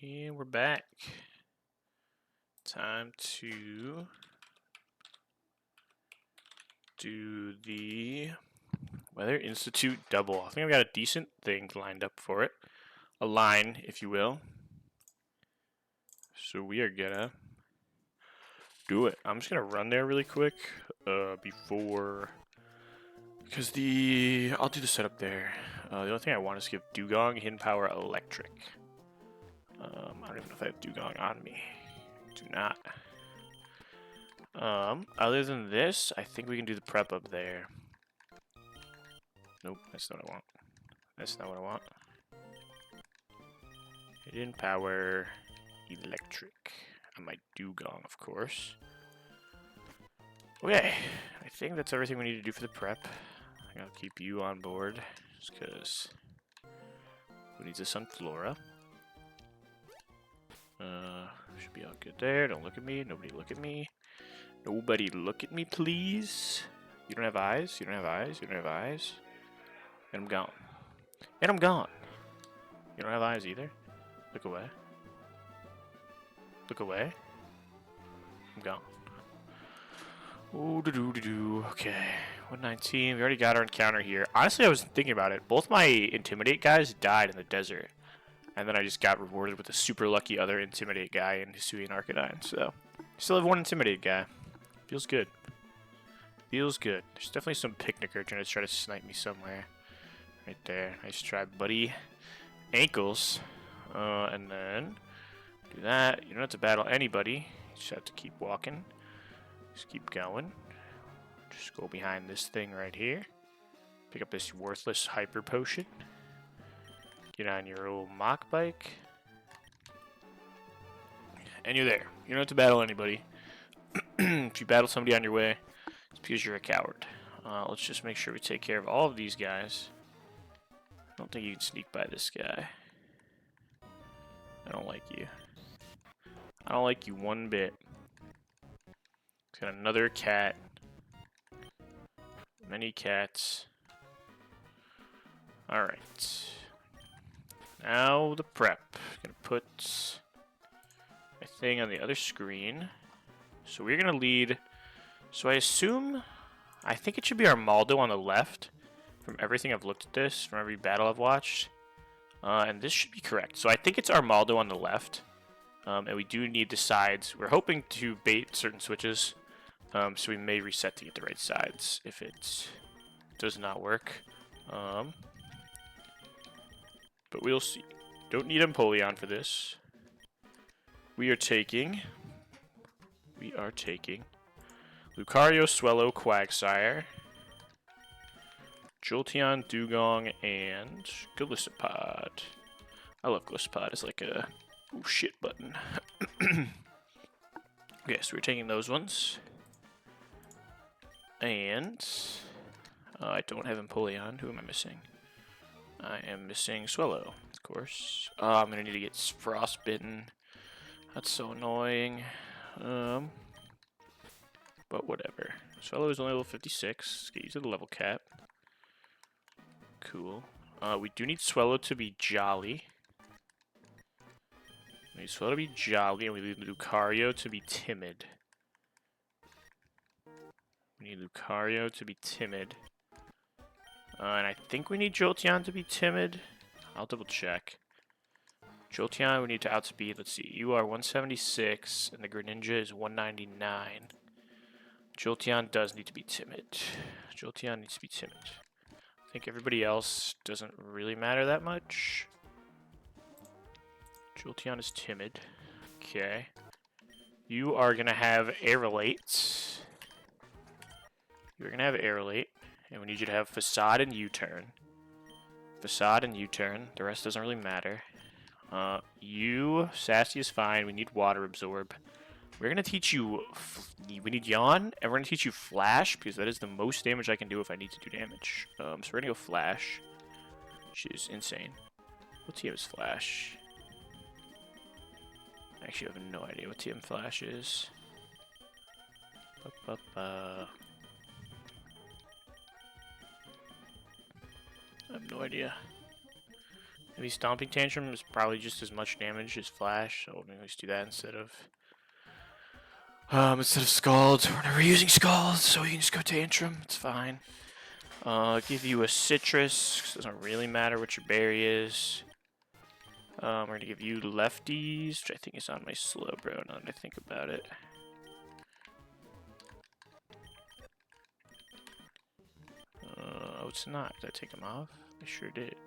And we're back. Time to do the Weather Institute double. I think I've got a decent thing lined up for it. A line, if you will. So we are gonna do it. I'm just gonna run there really quick before, because I'll do the setup there. The only thing I want is to give Dugong hidden power electric. I don't even know if I have Dugong on me. Do not. Other than this, I think we can do the prep up there. Nope, that's not what I want. That's not what I want. Hidden power electric. I might Dugong, of course. Okay, I think that's everything we need to do for the prep. I think I'll keep you on board, just because who needs a Sunflora? Should be all good there. Don't look at me. Nobody look at me. Nobody look at me, please. You don't have eyes? You don't have eyes? You don't have eyes? And I'm gone. And I'm gone. You don't have eyes either? Look away. Look away. I'm gone. Ooh, do. Okay. 119. We already got our encounter here. Honestly, I was thinking about it. Both my Intimidate guys died in the desert. And then I just got rewarded with a super lucky other Intimidate guy in Hisuian Arcanine. So, still have one Intimidate guy. Feels good. Feels good. There's definitely some picnicker trying to snipe me somewhere. Right there. Nice try, buddy. Ankles. And then do that. You don't have to battle anybody. You just have to keep walking. Just keep going. Just go behind this thing right here. Pick up this worthless hyper potion. Get on your old mock bike. And you're there. You don't have to battle anybody. If you battle somebody on your way, it's because you're a coward. Let's just make sure we take care of all of these guys. I don't think you can sneak by this guy. I don't like you. I don't like you one bit. It's got another cat. Many cats. Alright. Now the prep. Gonna put my thing on the other screen. So we're gonna lead. So I think it should be Armaldo on the left. From everything I've looked at this, from every battle I've watched. And this should be correct. So I think it's Armaldo on the left. And we do need the sides. We're hoping to bait certain switches. So we may reset to get the right sides if it does not work. But we'll see. Don't need Empoleon for this. We are taking Lucario, Swellow, Quagsire, Jolteon, Dugong, and Golisopod. I love Golisopod. It's like a oh shit button. Okay, so we're taking those ones. And I don't have Empoleon. Who am I missing? I am missing Swellow, of course. I'm gonna need to get Frostbitten. That's so annoying. But whatever. Swellow is only level 56. Let's get used to the level cap. Cool. We do need Swellow to be jolly. We need Swellow to be jolly, and we need Lucario to be timid. We need Lucario to be timid. And I think we need Jolteon to be timid. I'll double check. Jolteon we need to outspeed. Let's see. You are 176, and the Greninja is 199. Jolteon does need to be timid. Jolteon needs to be timid. I think everybody else doesn't really matter that much. Jolteon is timid. Okay. You are going to have Aerolate. You're going to have Aerolate. And we need you to have Facade and U-Turn. Facade and U-Turn. The rest doesn't really matter. Sassy is fine. We need Water Absorb. We're going to teach you... we need Yawn, and we're going to teach you Flash, because that is the most damage I can do if I need to do damage. So we're going to go Flash, which is insane. What TM is Flash? I actually have no idea what TM Flash is. I have no idea. Maybe Stomping Tantrum is probably just as much damage as Flash, so maybe let's do that instead of Scald. We're never using Scald, so you can just go Tantrum. It's fine. Give you a Citrus, 'cause it doesn't really matter what your berry is. We're gonna give you Lefties, which I think is on my slow, bro, now that I think about it. Oh, it's not. Did I take them off? I sure did.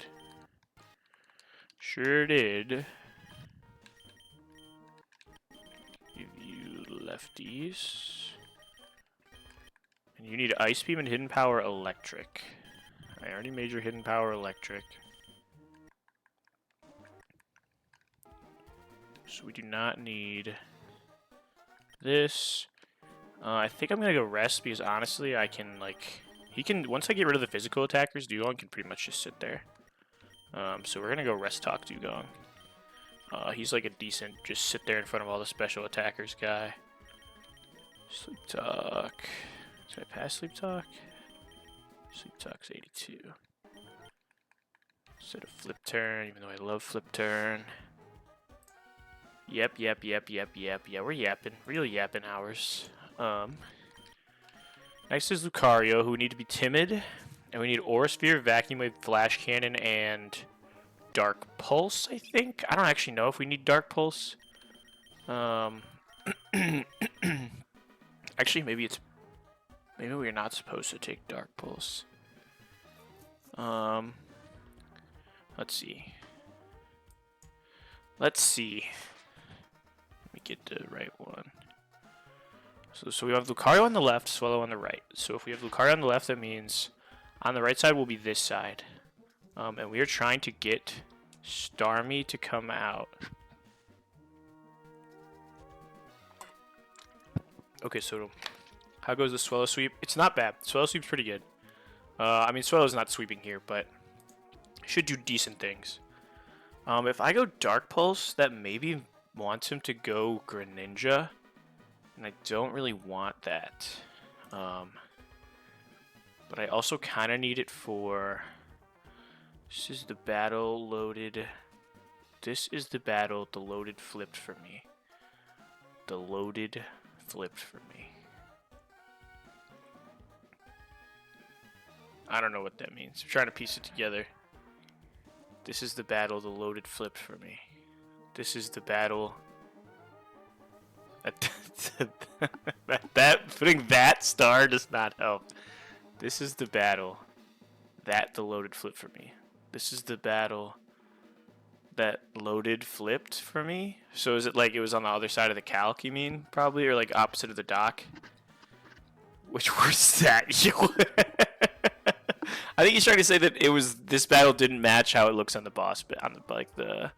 Sure did. Give you Lefties. And you need Ice Beam and Hidden Power Electric. I already made your Hidden Power Electric. So we do not need this. I think I'm gonna go rest because honestly I can like he can once I get rid of the physical attackers, Dugong can pretty much just sit there. So we're gonna go rest talk Dugong. He's like a decent just sit there in front of all the special attackers guy. Sleep talk. Did I pass sleep talk? Sleep talk's 82. Instead of flip turn, even though I love flip turn. Yep. Yeah, we're yapping. Real yapping hours. Next is Lucario, who we need to be timid. And we need Aura Sphere, Vacuum Wave, Flash Cannon, and Dark Pulse, I think. I don't actually know if we need Dark Pulse. Actually, maybe we're not supposed to take Dark Pulse. Let's see. Let me get the right one. So we have Lucario on the left, Swallow on the right. So if we have Lucario on the left, that means on the right side will be this side. And we are trying to get Starmie to come out. Okay, so how goes the Swallow sweep? It's not bad. Swallow sweep's pretty good. I mean, Swallow's not sweeping here, but should do decent things. If I go Dark Pulse, that maybe wants him to go Greninja. And I don't really want that. But I also kind of need it for... This is the battle loaded... This is the battle the loaded flipped for me. The loaded flipped for me. I don't know what that means. I'm trying to piece it together. This is the battle the loaded flipped for me. This is the battle... Putting that star does not help. This is the battle that the loaded flipped for me. This is the battle that loaded flipped for me. So is it like it was on the other side of the calc, you mean? Probably, or like opposite of the dock? Which word's that? I think he's trying to say that it was this battle didn't match how it looks on the boss, but on the like the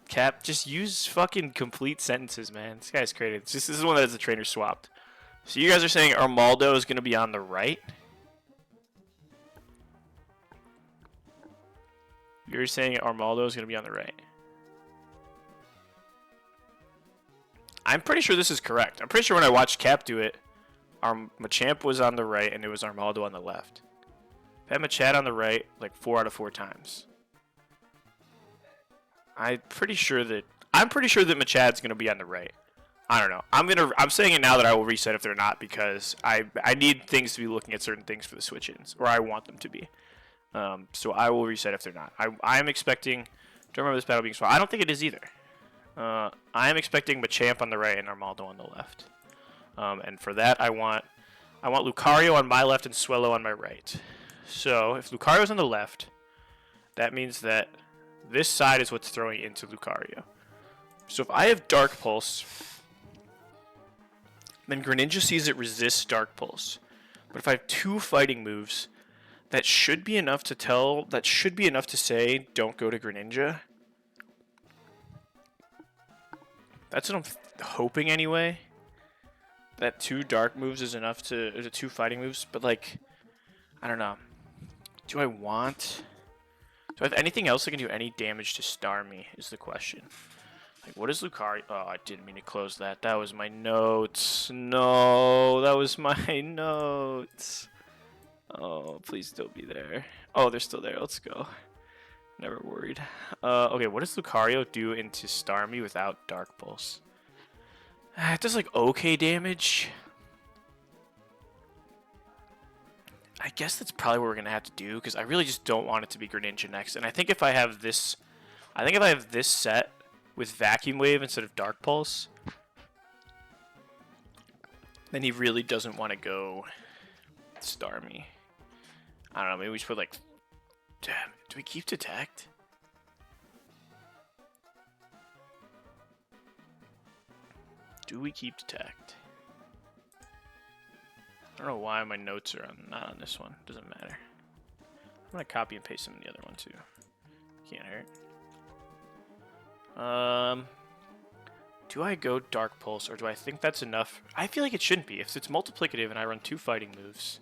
Cap, just use fucking complete sentences, man. This guy's crazy. This is one that has the trainer swapped. So you guys are saying Armaldo is going to be on the right? You're saying Armaldo is going to be on the right. I'm pretty sure this is correct. I'm pretty sure when I watched Cap do it, Machamp was on the right and it was Armaldo on the left. I've had Machamp on the right like 4 out of 4 times. I'm pretty sure that Machad's gonna be on the right. I don't know. I'm saying it now that I will reset if they're not because I need things to be looking at certain things for the switch-ins, or I want them to be. So I will reset if they're not. I am expecting. Don't remember this battle being swapped. I don't think it is either. I am expecting Machamp on the right and Armaldo on the left. And for that I want Lucario on my left and Swellow on my right. So if Lucario's on the left, that means that this side is what's throwing into Lucario. So if I have Dark Pulse, then Greninja sees it resists Dark Pulse. But if I have 2 fighting moves, that should be enough to say, don't go to Greninja. That's what I'm hoping anyway. That 2 dark moves is enough to, or the 2 fighting moves, but like, I don't know. Do I have anything else that can do any damage to Starmie is the question. Like, what is Lucario? Oh, I didn't mean to close that. That was my notes. No, that was my notes. Oh, please don't be there. Oh, they're still there. Let's go. Never worried. Okay, what does Lucario do into Starmie without Dark Pulse? It does like okay damage. I guess that's probably what we're gonna have to do because I really just don't want it to be Greninja next. And I think if I have this, set with Vacuum Wave instead of Dark Pulse, then he really doesn't want to go Starmie. I don't know. Maybe we should put like. Damn. Do we keep Detect? Do we keep Detect? I don't know why my notes are not on this one. Doesn't matter. I'm gonna copy and paste them in the other one too. Can't hurt. Do I go Dark Pulse or do I think that's enough? I feel like it shouldn't be. If it's multiplicative and I run 2 fighting moves,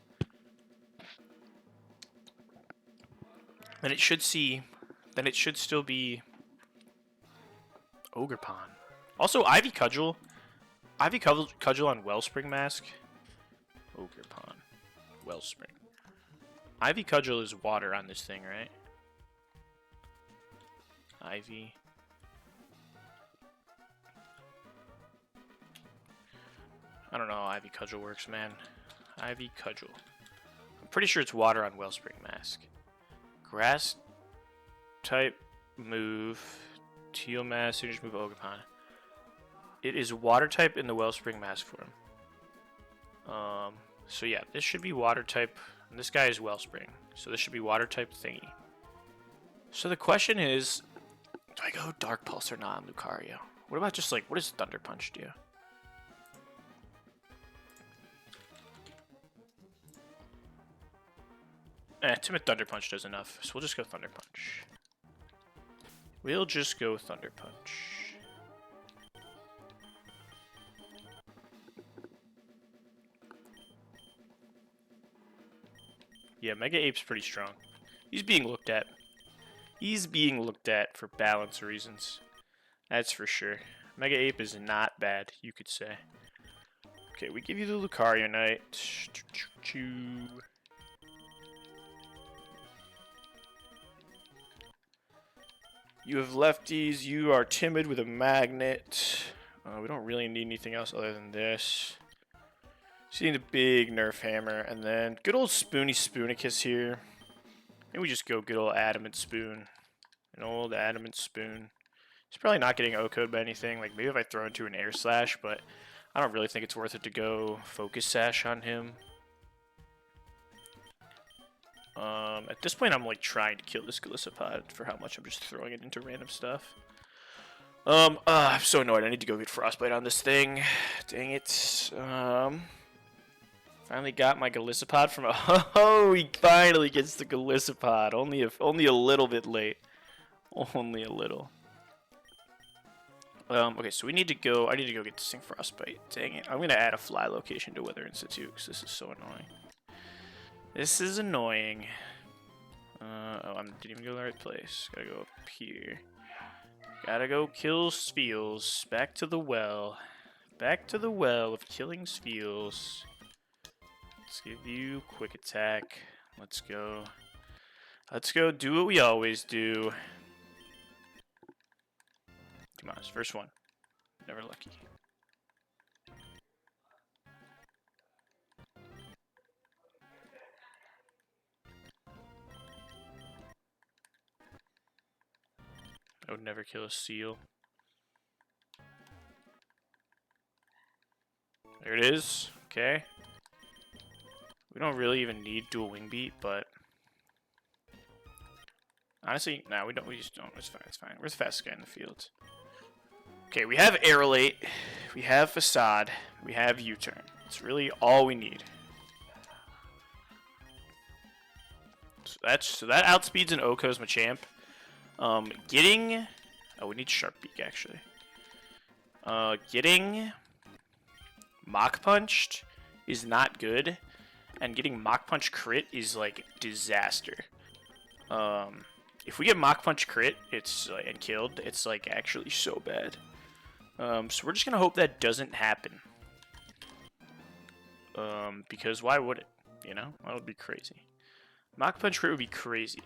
then it should see. Then it should still be Ogerpon. Also, Ivy Cudgel. Ivy Cudgel on Wellspring Mask. Ogerpon. Wellspring. Ivy Cudgel is water on this thing, right? Ivy. I don't know how Ivy Cudgel works, man. Ivy Cudgel. I'm pretty sure it's water on Wellspring Mask. Grass type move. Teal Mask, signature move Ogerpon. It is water type in the Wellspring Mask form. So yeah, this should be water type. And this guy is Wellspring. So this should be water type thingy. So the question is, do I go Dark Pulse or not on Lucario? What about just like, what does Thunder Punch do? Timid Thunder Punch does enough, so we'll just go Thunder Punch. We'll just go Thunder Punch. Yeah, Mega Ape's pretty strong. He's being looked at. He's being looked at for balance reasons. That's for sure. Mega Ape is not bad, you could say. Okay, we give you the Lucario Knight. You have lefties. You are timid with a magnet. We don't really need anything else other than this. Just need a big Nerf hammer. And then good old Spoony Spoonicus here. Maybe we just go good old Adamant Spoon. An old Adamant Spoon. He's probably not getting O-code by anything. Like maybe if I throw into an Air Slash, but I don't really think it's worth it to go Focus Sash on him. At this point, I'm like trying to kill this Golisopod for how much I'm just throwing it into random stuff. I'm so annoyed. I need to go get Frostbite on this thing. Dang it. Finally got my Golisopod from a. Oh, he finally gets the Golisopod. Only a little bit late. Only a little. Okay, so we need to go. I need to go get this thing Frostbite. Dang it. I'm gonna add a fly location to Weather Institute because this is so annoying. This is annoying. Oh, I didn't even go to the right place. Gotta go up here. Gotta go kill Spheals. Back to the well. Back to the well of killing Spheals. Let's give you quick attack. Let's go. Let's go do what we always do. Come on, it's first one. Never lucky. I would never kill a seal. There it is. Okay. We don't really even need dual wing beat, but honestly, no, we don't. We just don't. It's fine. It's fine. We're the fastest guy in the field. Okay, we have Aerolate, we have Facade, we have U-turn. It's really all we need. So that outspeeds an Okos Machamp. Getting... Oh, we need Sharp Beak, actually. Getting Mach Punched is not good. And getting Mach Punch crit is, like, disaster. If we get Mach Punch crit and killed, it's, like, actually so bad. So we're just going to hope that doesn't happen. Because why would it? You know? That would be crazy. Mach Punch crit would be crazy.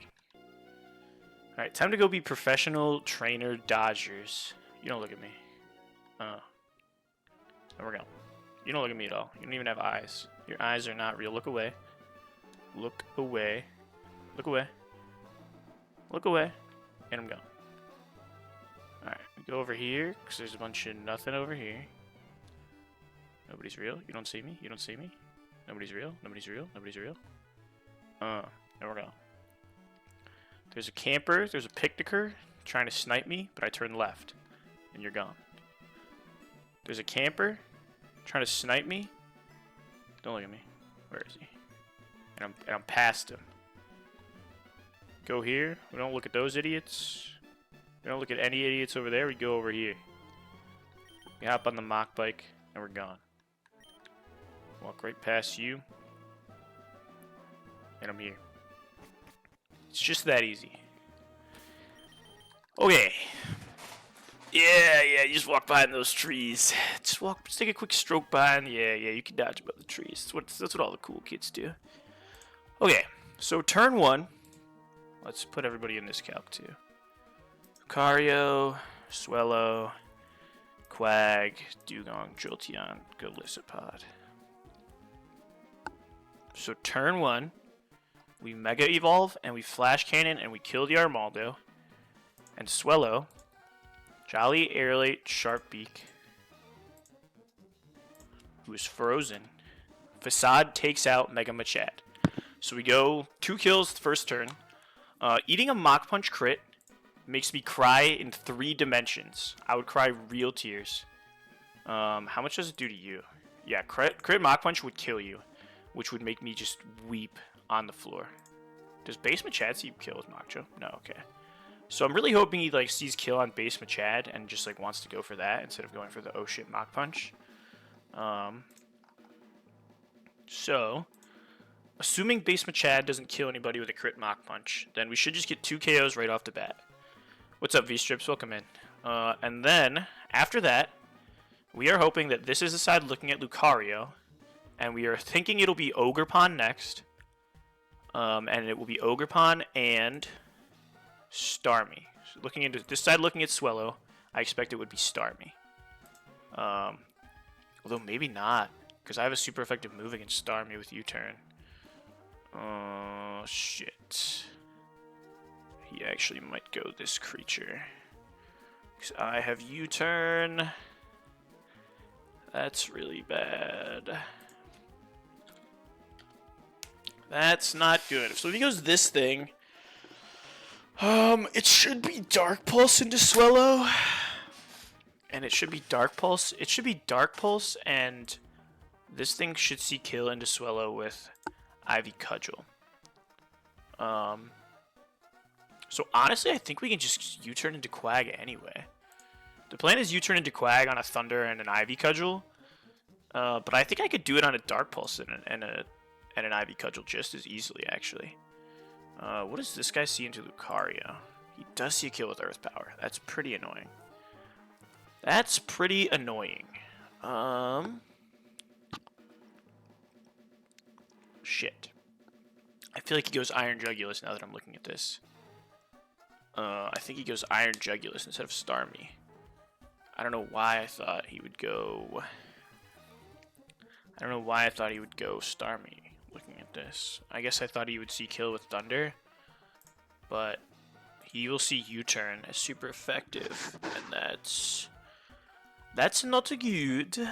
Alright, time to go be professional trainer dodgers. You don't look at me. There we go. You don't look at me at all. You don't even have eyes. Your eyes are not real. Look away. Look away. Look away. Look away. And I'm gone. Alright, go over here, because there's a bunch of nothing over here. Nobody's real. You don't see me. You don't see me. Nobody's real. Nobody's real. Nobody's real. There we go. There's a camper. There's a picnicker trying to snipe me, but I turn left. And you're gone. There's a camper trying to snipe me. Don't look at me. Where is he? And I'm past him. Go here. We don't look at those idiots. We don't look at any idiots over there. We go over here. We hop on the Mach bike, and we're gone. Walk right past you. And I'm here. It's just that easy. Okay. Yeah, you just walk behind those trees. Just take a quick stroke behind. Yeah, you can dodge above the trees. That's what all the cool kids do. Okay, so turn 1. Let's put everybody in this calc too. Lucario, Swellow, Quag, Dugong, Jolteon, Golisopod. So turn 1, we Mega Evolve and we Flash Cannon and we kill the Armaldo. And Swellow, Jolly Airlate, Sharpbeak, who is frozen. Facade takes out Mega Machad. So we go 2 kills the first turn. Eating a Mach Punch crit makes me cry in 3 dimensions. I would cry real tears. How much does it do to you? Yeah, crit Mach Punch would kill you, which would make me just weep on the floor. Does Base Machad see kill with Machop? No, okay. So I'm really hoping he like sees kill on Base Machad and just like wants to go for that instead of going for the oh shit Mach Punch. So assuming Base Machad doesn't kill anybody with a crit Mach Punch, then we should just get 2 KOs right off the bat. What's up, V-Strips? Welcome in. And then, after that, we are hoping that this is the side looking at Lucario, and we are thinking it'll be Ogerpon next. And it will be Ogerpon and Starmie. So looking into this side looking at Swellow, I expect it would be Starmie. Although maybe not, because I have a super effective move against Starmie with U-turn. Oh, shit. He actually might go this creature. Because I have U-turn. That's really bad. That's not good. So if he goes this thing, it should be Dark Pulse into Swellow. And it should be Dark Pulse. It should be Dark Pulse, and this thing should see kill into Swellow with Ivy Cudgel. So honestly, I think we can just U-turn into Quag anyway. The plan is U-turn into Quag on a Thunder and an Ivy Cudgel. But I think I could do it on a Dark Pulse and an Ivy Cudgel just as easily, actually. What does this guy see into Lucario? He does see a kill with Earth Power. That's pretty annoying. That's pretty annoying. Shit. I feel like he goes Iron Jugulus now that I'm looking at this. I think he goes Iron Jugulus instead of Starmie. I don't know why I thought he would go... I don't know why I thought he would go Starmie looking at this. I guess I thought he would see kill with Thunder. But he will see U-turn as super effective. And that's not good.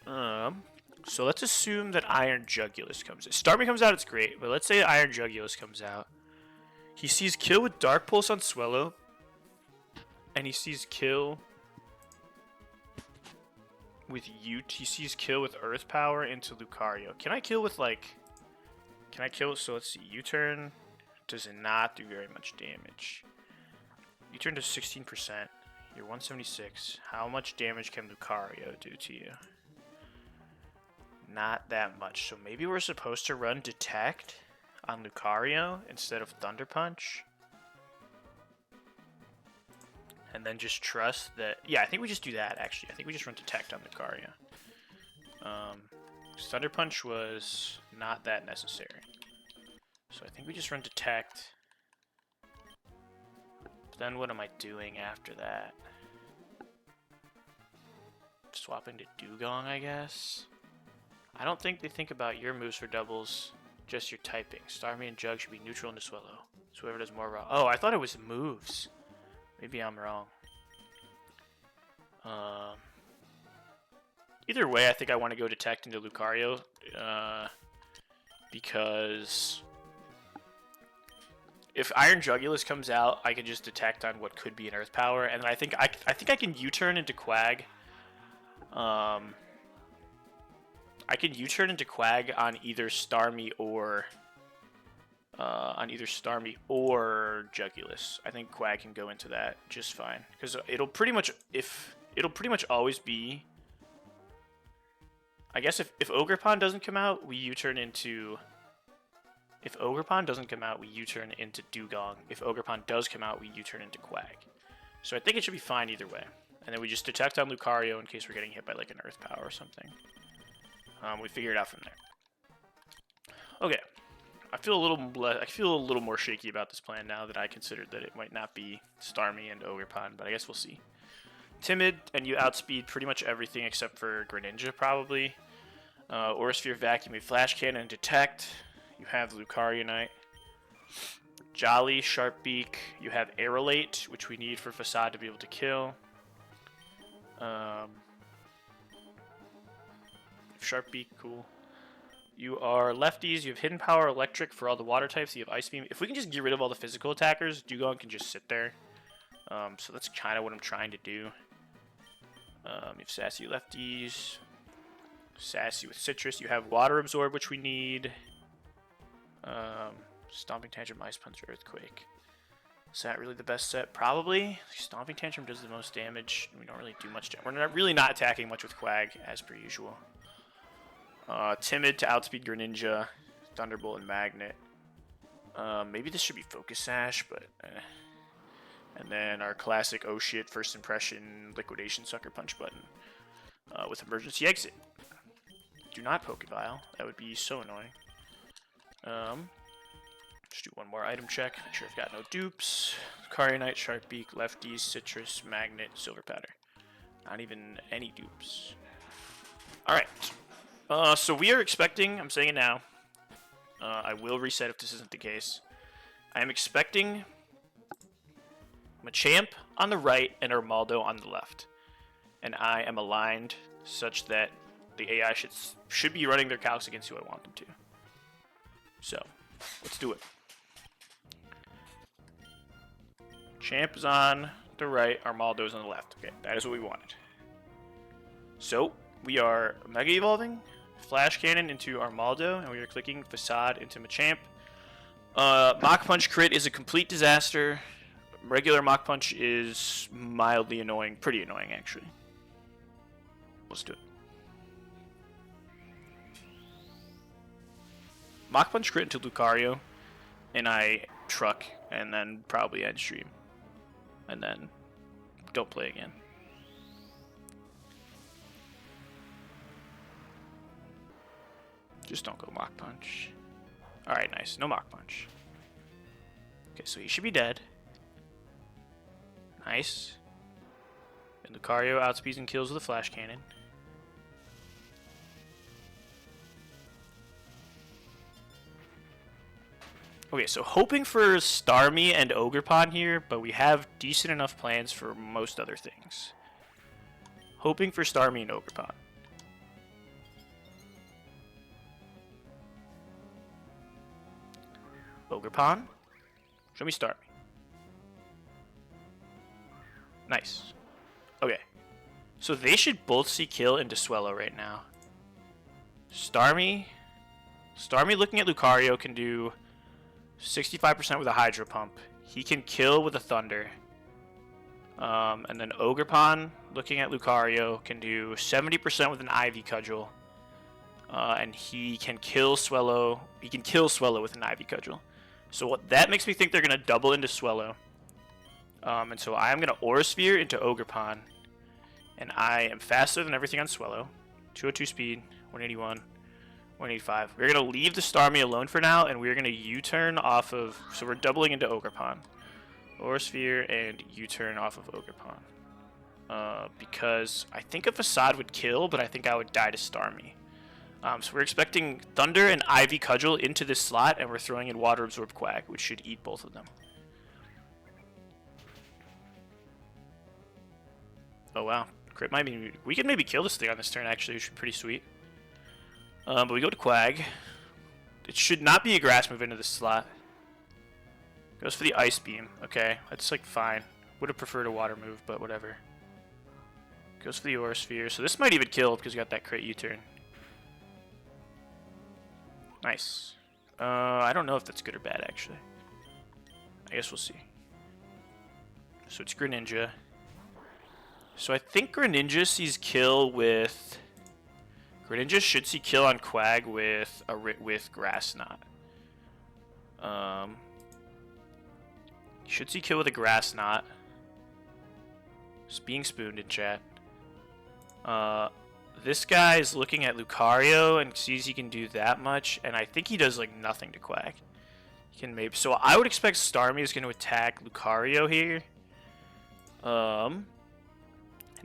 So let's assume that Iron Jugulus comes out. Starmie comes out, it's great. But let's say Iron Jugulus comes out. He sees kill with Dark Pulse on Swellow. And he sees kill with he sees kill with Earth Power into Lucario. Can I kill with like... Can I kill... So let's see. U-turn does not do very much damage. U-turn does 16%. You're 176. How much damage can Lucario do to you? Not that much. So maybe we're supposed to run Detect on Lucario instead of Thunder Punch. And then just trust that... Yeah, I think we just do that, actually. I think we just run Detect on Lucario. Thunder Punch was not that necessary. So I think we just run Detect. But then what am I doing after that? Swapping to Dugong, I guess? I don't think they think about your moves for doubles, just your typing. Starmie and Jug should be neutral into Swallow. So whoever does more raw. Oh, I thought it was moves. Maybe I'm wrong. Either way, I think I want to go Detect into Lucario. Because if Iron Jugulus comes out, I can just Detect on what could be an Earth Power, and I think I can U-turn into Quag. I can U-turn into Quag on either Starmie or Jugulus. I think Quag can go into that just fine because it'll pretty much always be. I guess if Ogerpon doesn't come out, we U-turn into. If Ogerpon doesn't come out, we U-turn into Dugong. If Ogerpon does come out, we U-turn into Quag. So I think it should be fine either way. And then we just Detect on Lucario in case we're getting hit by like an Earth Power or something. We figure it out from there. Okay, I feel a little more shaky about this plan now that I considered that it might not be Starmie and Ogerpon, but I guess we'll see. Timid, and you outspeed pretty much everything except for Greninja probably. Aura Sphere, Vacuum, Flash Cannon, and Detect. You have Lucario Knight. Jolly, Sharp Beak. You have Aerolate, which we need for Facade to be able to kill. Sharp Beak, cool. You are lefties. You have Hidden Power, Electric for all the water types. You have Ice Beam. If we can just get rid of all the physical attackers, Dugong can just sit there. So that's kind of what I'm trying to do. You have Sassy lefties. Sassy with Citrus. You have Water Absorb, which we need. Stomping Tantrum, Ice Punch, Earthquake. Is that really the best set? Probably. Stomping Tantrum does the most damage. We don't really do much damage. We're really not attacking much with Quag, as per usual. Timid to outspeed Greninja. Thunderbolt and Magnet. Maybe this should be Focus Sash, but... And then our classic oh shit first impression liquidation sucker punch button with emergency exit. Do not Pokebile. That would be so annoying. Just do one more item check. Make sure I've got no dupes. Lucario Knight, Sharp Beak, Lefties, Citrus, Magnet, Silver Powder. Not even any dupes. Alright. So we are expecting, I'm saying it now. I will reset if this isn't the case. I am expecting Machamp on the right and Armaldo on the left. And I am aligned such that the AI should be running their calcs against who I want them to. So, let's do it. Champ is on the right, Armaldo is on the left. Okay, that is what we wanted. So, we are Mega Evolving, Flash Cannon into Armaldo, and we are clicking Facade into Machamp. Mach Punch crit is a complete disaster. Regular Mach Punch is mildly annoying, pretty annoying actually. Let's do it. Mach Punch crit into Lucario, and I truck, and then probably end stream. And then don't play again. Just don't go Mach Punch. Alright, nice. No Mach Punch. Okay, so he should be dead. Nice. And Lucario outspeeds and kills with a Flash Cannon. Okay, so hoping for Starmie and Ogerpon here, but we have decent enough plans for most other things. Hoping for Starmie and Ogerpon. Ogerpon? Show me Starmie. Nice. Okay. So they should both see kill into Swellow right now. Starmie looking at Lucario can do 65% with a Hydro Pump. He can kill with a Thunder. And then Ogerpon, looking at Lucario, can do 70% with an Ivy Cudgel. And he can kill Swellow. He can kill Swellow with an Ivy Cudgel. So that makes me think they're going to double into Swellow. And so I'm going to Aura Sphere into Ogerpon. And I am faster than everything on Swellow. 202 speed, 181, 185. We're going to leave the Starmie alone for now, and we're going to U-turn off of... So we're doubling into Ogerpon. Aura Sphere and U-turn off of Ogerpon. Because I think a Facade would kill, but I think I would die to Starmie. So we're expecting Thunder and Ivy Cudgel into this slot, and we're throwing in Water Absorb Quag, which should eat both of them. Oh wow, crit might be... We could maybe kill this thing on this turn actually, which would be pretty sweet. But we go to Quag. It should not be a grass move into this slot. Goes for the Ice Beam. Okay, that's like fine. Would have preferred a water move, but whatever. Goes for the Aura Sphere. So this might even kill because we got that crit U-turn. Nice. I don't know if that's good or bad, actually. I guess we'll see. So it's Greninja. So I think Greninja sees kill with... Greninja should see kill on Quag with Grass Knot. Should see kill with a Grass Knot. Just being spooned in chat. This guy is looking at Lucario and sees he can do that much, and I think he does like nothing to Quag. He can maybe... So I would expect Starmie is going to attack Lucario here. And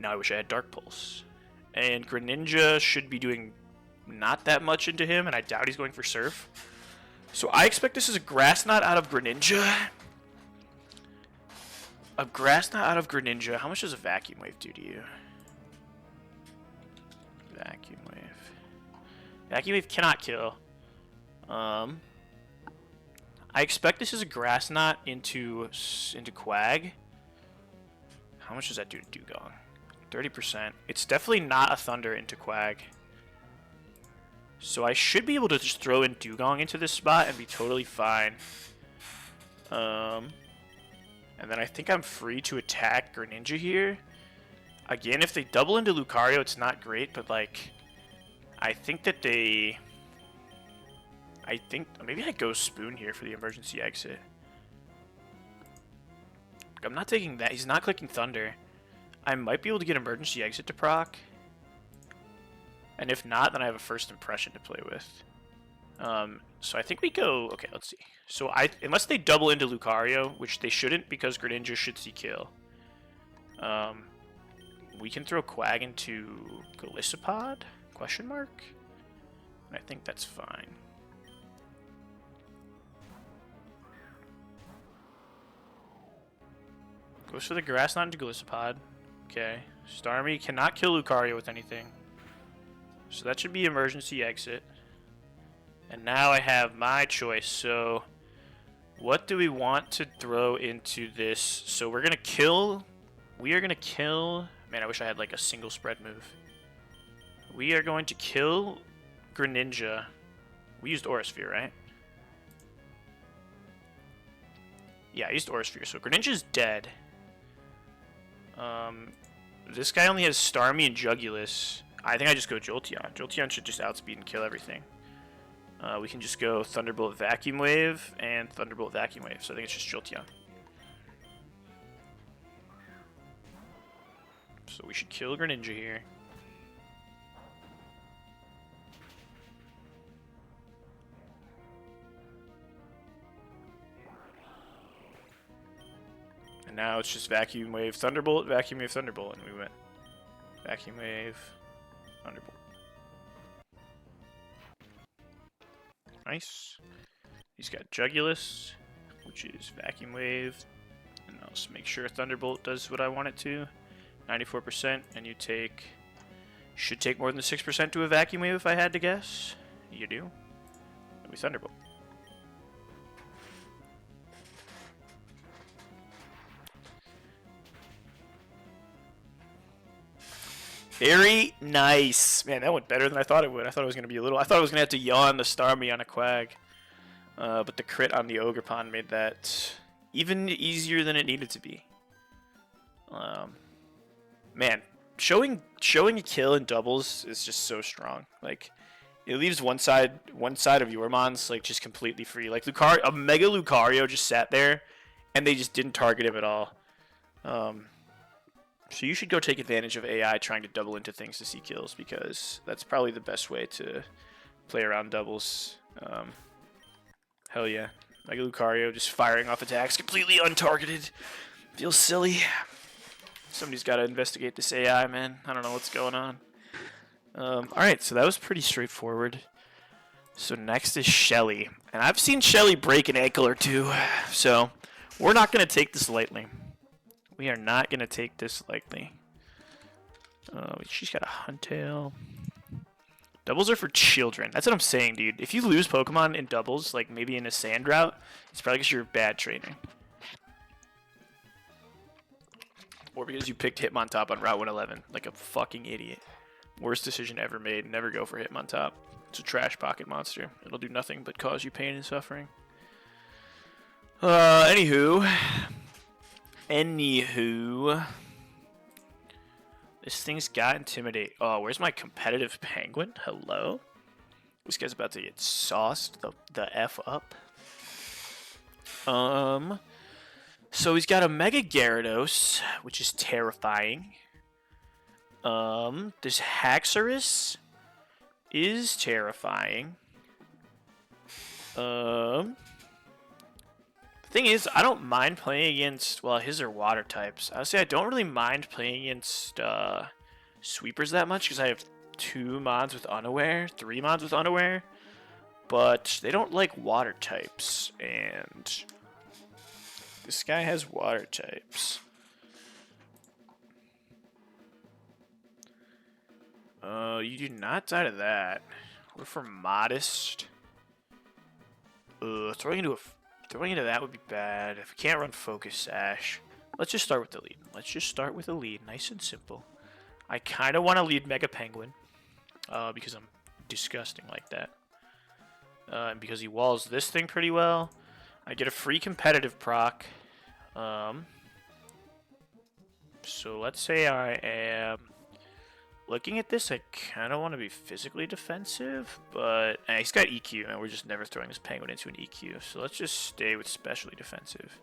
now I wish I had Dark Pulse. And Greninja should be doing not that much into him, and I doubt he's going for Surf. So I expect this is a Grass Knot out of Greninja. A Grass Knot out of Greninja. How much does a Vacuum Wave do to you? Vacuum Wave. Vacuum Wave cannot kill. I expect this is a Grass Knot into Quag. How much does that do to Dugong? 30%. It's definitely not a Thunder into Quag. So I should be able to just throw in Dugong into this spot and be totally fine. And then I think I'm free to attack Greninja here. Again, if they double into Lucario, it's not great, but like, I think that they... maybe I go Spoon here for the emergency exit. I'm not taking that. He's not clicking Thunder. I might be able to get emergency exit to proc. And if not, then I have a first impression to play with. So I think we go... Okay, let's see. So unless they double into Lucario, which they shouldn't because Greninja should see kill. We can throw Quag into Golisopod? Question mark? And I think that's fine. Goes for the Grass Knot into Golisopod. Okay. Starmie cannot kill Lucario with anything. So that should be emergency exit. And now I have my choice. So what do we want to throw into this? So we're going to kill... We are going to kill... Man, I wish I had like a single spread move. We are going to kill Greninja. We used Aura Sphere, right? Yeah, I used Aura Sphere. So Greninja's dead. This guy only has Starmie and Jugulus. I think I just go Jolteon. Jolteon should just outspeed and kill everything. We can just go Thunderbolt Vacuum Wave and Thunderbolt Vacuum Wave. So I think it's just Jolteon. So we should kill Greninja here. And now it's just Vacuum Wave, Thunderbolt, Vacuum Wave, Thunderbolt, and we went Vacuum Wave, Thunderbolt. Nice. He's got Jugulus, which is Vacuum Wave. And I'll just make sure Thunderbolt does what I want it to. 94%, and you take... Should take more than 6% to a Vacuum Wave if I had to guess. You do. And we Thunderbolt. Very nice. Man, that went better than I thought it would. I thought it was going to be a little... I thought I was going to have to yawn the Starmie on a Quag. But the crit on the Ogerpon made that even easier than it needed to be. Man, showing a kill in doubles is just so strong. Like, it leaves one side of your mons like just completely free. Like a Mega Lucario just sat there, and they just didn't target him at all. So you should go take advantage of AI trying to double into things to see kills, because that's probably the best way to play around doubles. Hell yeah. Mega Lucario just firing off attacks completely untargeted. Feels silly. Somebody's got to investigate this AI, man. I don't know what's going on. Alright, so that was pretty straightforward. So next is Shelly. And I've seen Shelly break an ankle or two. So we're not going to take this lightly. We are not going to take this lightly. She's got a Huntail. Doubles are for children. That's what I'm saying, dude. If you lose Pokemon in doubles, like maybe in a sand route, it's probably because you're a bad trainer. Or because you picked Hitmontop on Route 111, like a fucking idiot. Worst decision ever made. Never go for Hitmontop. It's a trash pocket monster. It'll do nothing but cause you pain and suffering. Anywho. This thing's got Intimidate. Oh, where's my competitive penguin? Hello? This guy's about to get sauced the F up. So he's got a Mega Gyarados, which is terrifying. This Haxorus is terrifying. The thing is, I don't mind playing against, well, his are water types. Honestly, I don't really mind playing against sweepers that much because I have 2 mods with Unaware, 3 mods with Unaware, but they don't like water types, and this guy has water types. You do not die to that. We're for Modest. Throwing into that would be bad. If we can't run Focus Sash, let's just start with the lead. Let's just start with the lead, nice and simple. I kind of want to lead Mega Penguin, because I'm disgusting like that. And because he walls this thing pretty well, I get a free competitive proc. So let's say I am looking at this. I kind of want to be physically defensive, but he's got EQ, and we're just never throwing this penguin into an EQ. So let's just stay with specially defensive.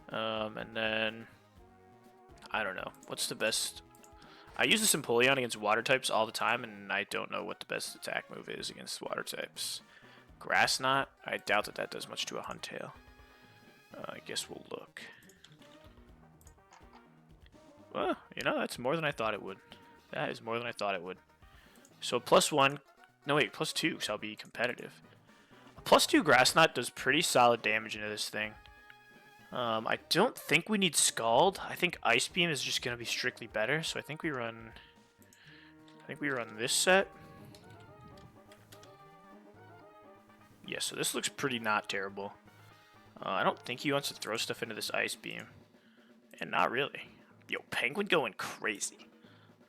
And then I don't know what's the best. I use this Empoleon against water types all the time, and I don't know what the best attack move is against water types. Grass Knot. I doubt that does much to a Huntail. I guess we'll look. Well, you know, that's more than I thought it would. That is more than I thought it would. So +1, no wait, +2, so I'll be competitive. A +2 Grass Knot does pretty solid damage into this thing. I don't think we need Scald. I think Ice Beam is just going to be strictly better, so I think we run this set. Yeah, so this looks pretty not terrible. I don't think he wants to throw stuff into this Ice Beam. And not really. Yo, Penguin going crazy.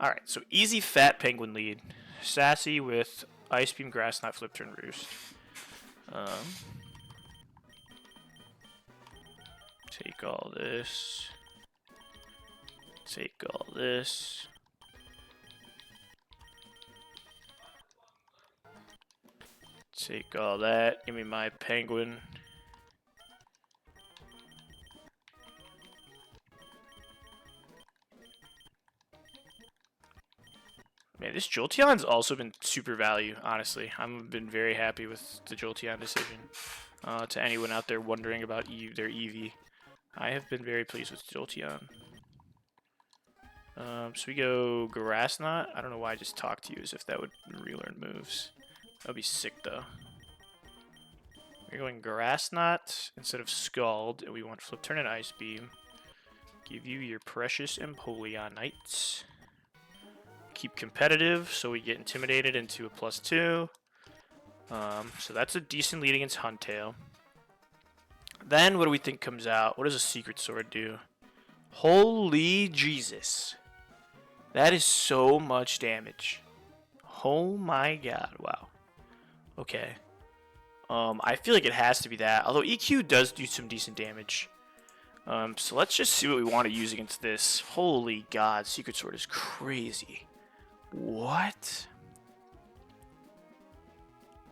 Alright, so easy fat Penguin lead. Sassy with Ice Beam, Grass Knot, Flip Turn, Roost. Take all this. Take all this. Take all that. Give me my Penguin. Man, this Jolteon's also been super value, honestly. I've been very happy with the Jolteon decision. To anyone out there wondering about their Eevee, I have been very pleased with Jolteon. So we go Grass Knot. I don't know why I just talked to you as if that would relearn moves. That would be sick, though. We're going Grass Knot instead of Scald, and we want Flip Turn and Ice Beam. Give you your precious Empoleonites. Keep competitive, so we get intimidated into a +2. So that's a decent lead against Huntail. Then what do we think comes out? What does a Secret Sword do? Holy Jesus. That is so much damage. Oh my god, wow. Okay. I feel like it has to be that, although EQ does do some decent damage. So let's just see what we want to use against this. Holy god, Secret Sword is crazy. What?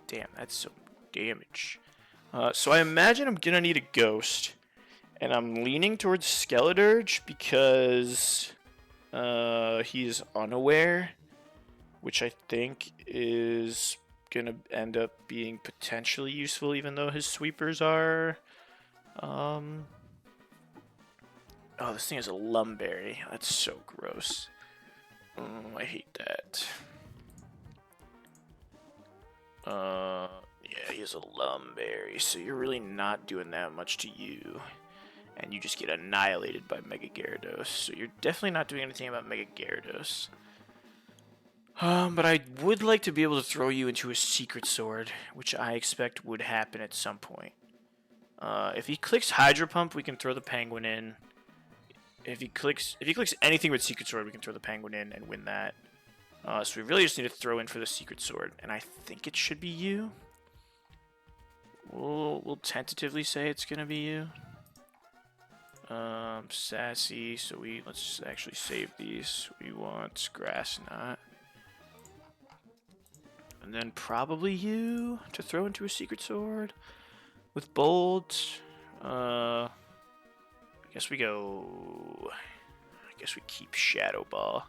Damn, that's some damage. So I imagine I'm gonna need a Ghost, and I'm leaning towards Skeledirge because he's Unaware, which I think is gonna end up being potentially useful, even though his sweepers are. Oh, this thing is a lumberry. That's so gross. I hate that. Yeah, he has a lumberry, so you're really not doing that much to you. And you just get annihilated by Mega Gyarados. So you're definitely not doing anything about Mega Gyarados. But I would like to be able to throw you into a Secret Sword, which I expect would happen at some point. If he clicks Hydro Pump, we can throw the Penguin in. If he clicks anything with Secret Sword, we can throw the Penguin in and win that. So we really just need to throw in for the Secret Sword, and I think it should be you. We'll tentatively say it's gonna be you. Sassy. So let's actually save these. We want Grass Knot. And then probably you to throw into a Secret Sword with Bolt. I guess we keep Shadow Ball.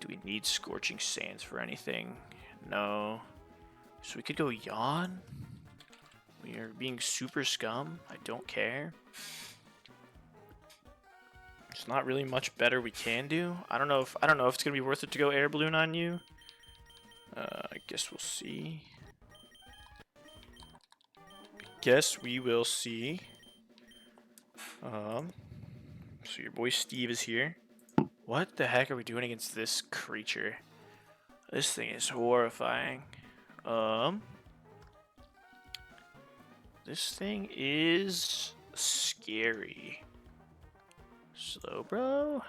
Do we need Scorching Sands for anything? No. So we could go Yawn. We are being super scum. I don't care. There's not really much better we can do. I don't know if it's gonna be worth it to go Air Balloon on you. I guess we'll see. Guess we will see. So your boy Steve is here. What the heck are we doing against this creature? This thing is horrifying. This thing is scary. Slow, bro.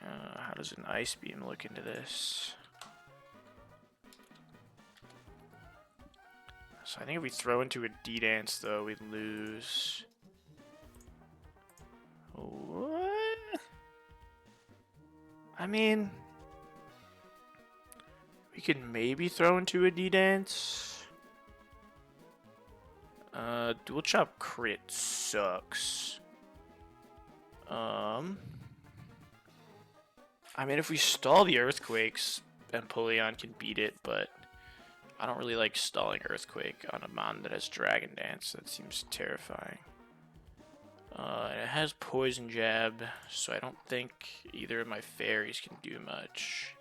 How does an Ice Beam look into this? So I think if we throw into a D-Dance, though, we lose. What? I mean, we could maybe throw into a D-Dance. Dual Chop crit sucks. I mean, if we stall the Earthquakes, Empoleon can beat it, but I don't really like stalling Earthquake on a mon that has Dragon Dance. That seems terrifying. It has Poison Jab, so I don't think either of my fairies can do much.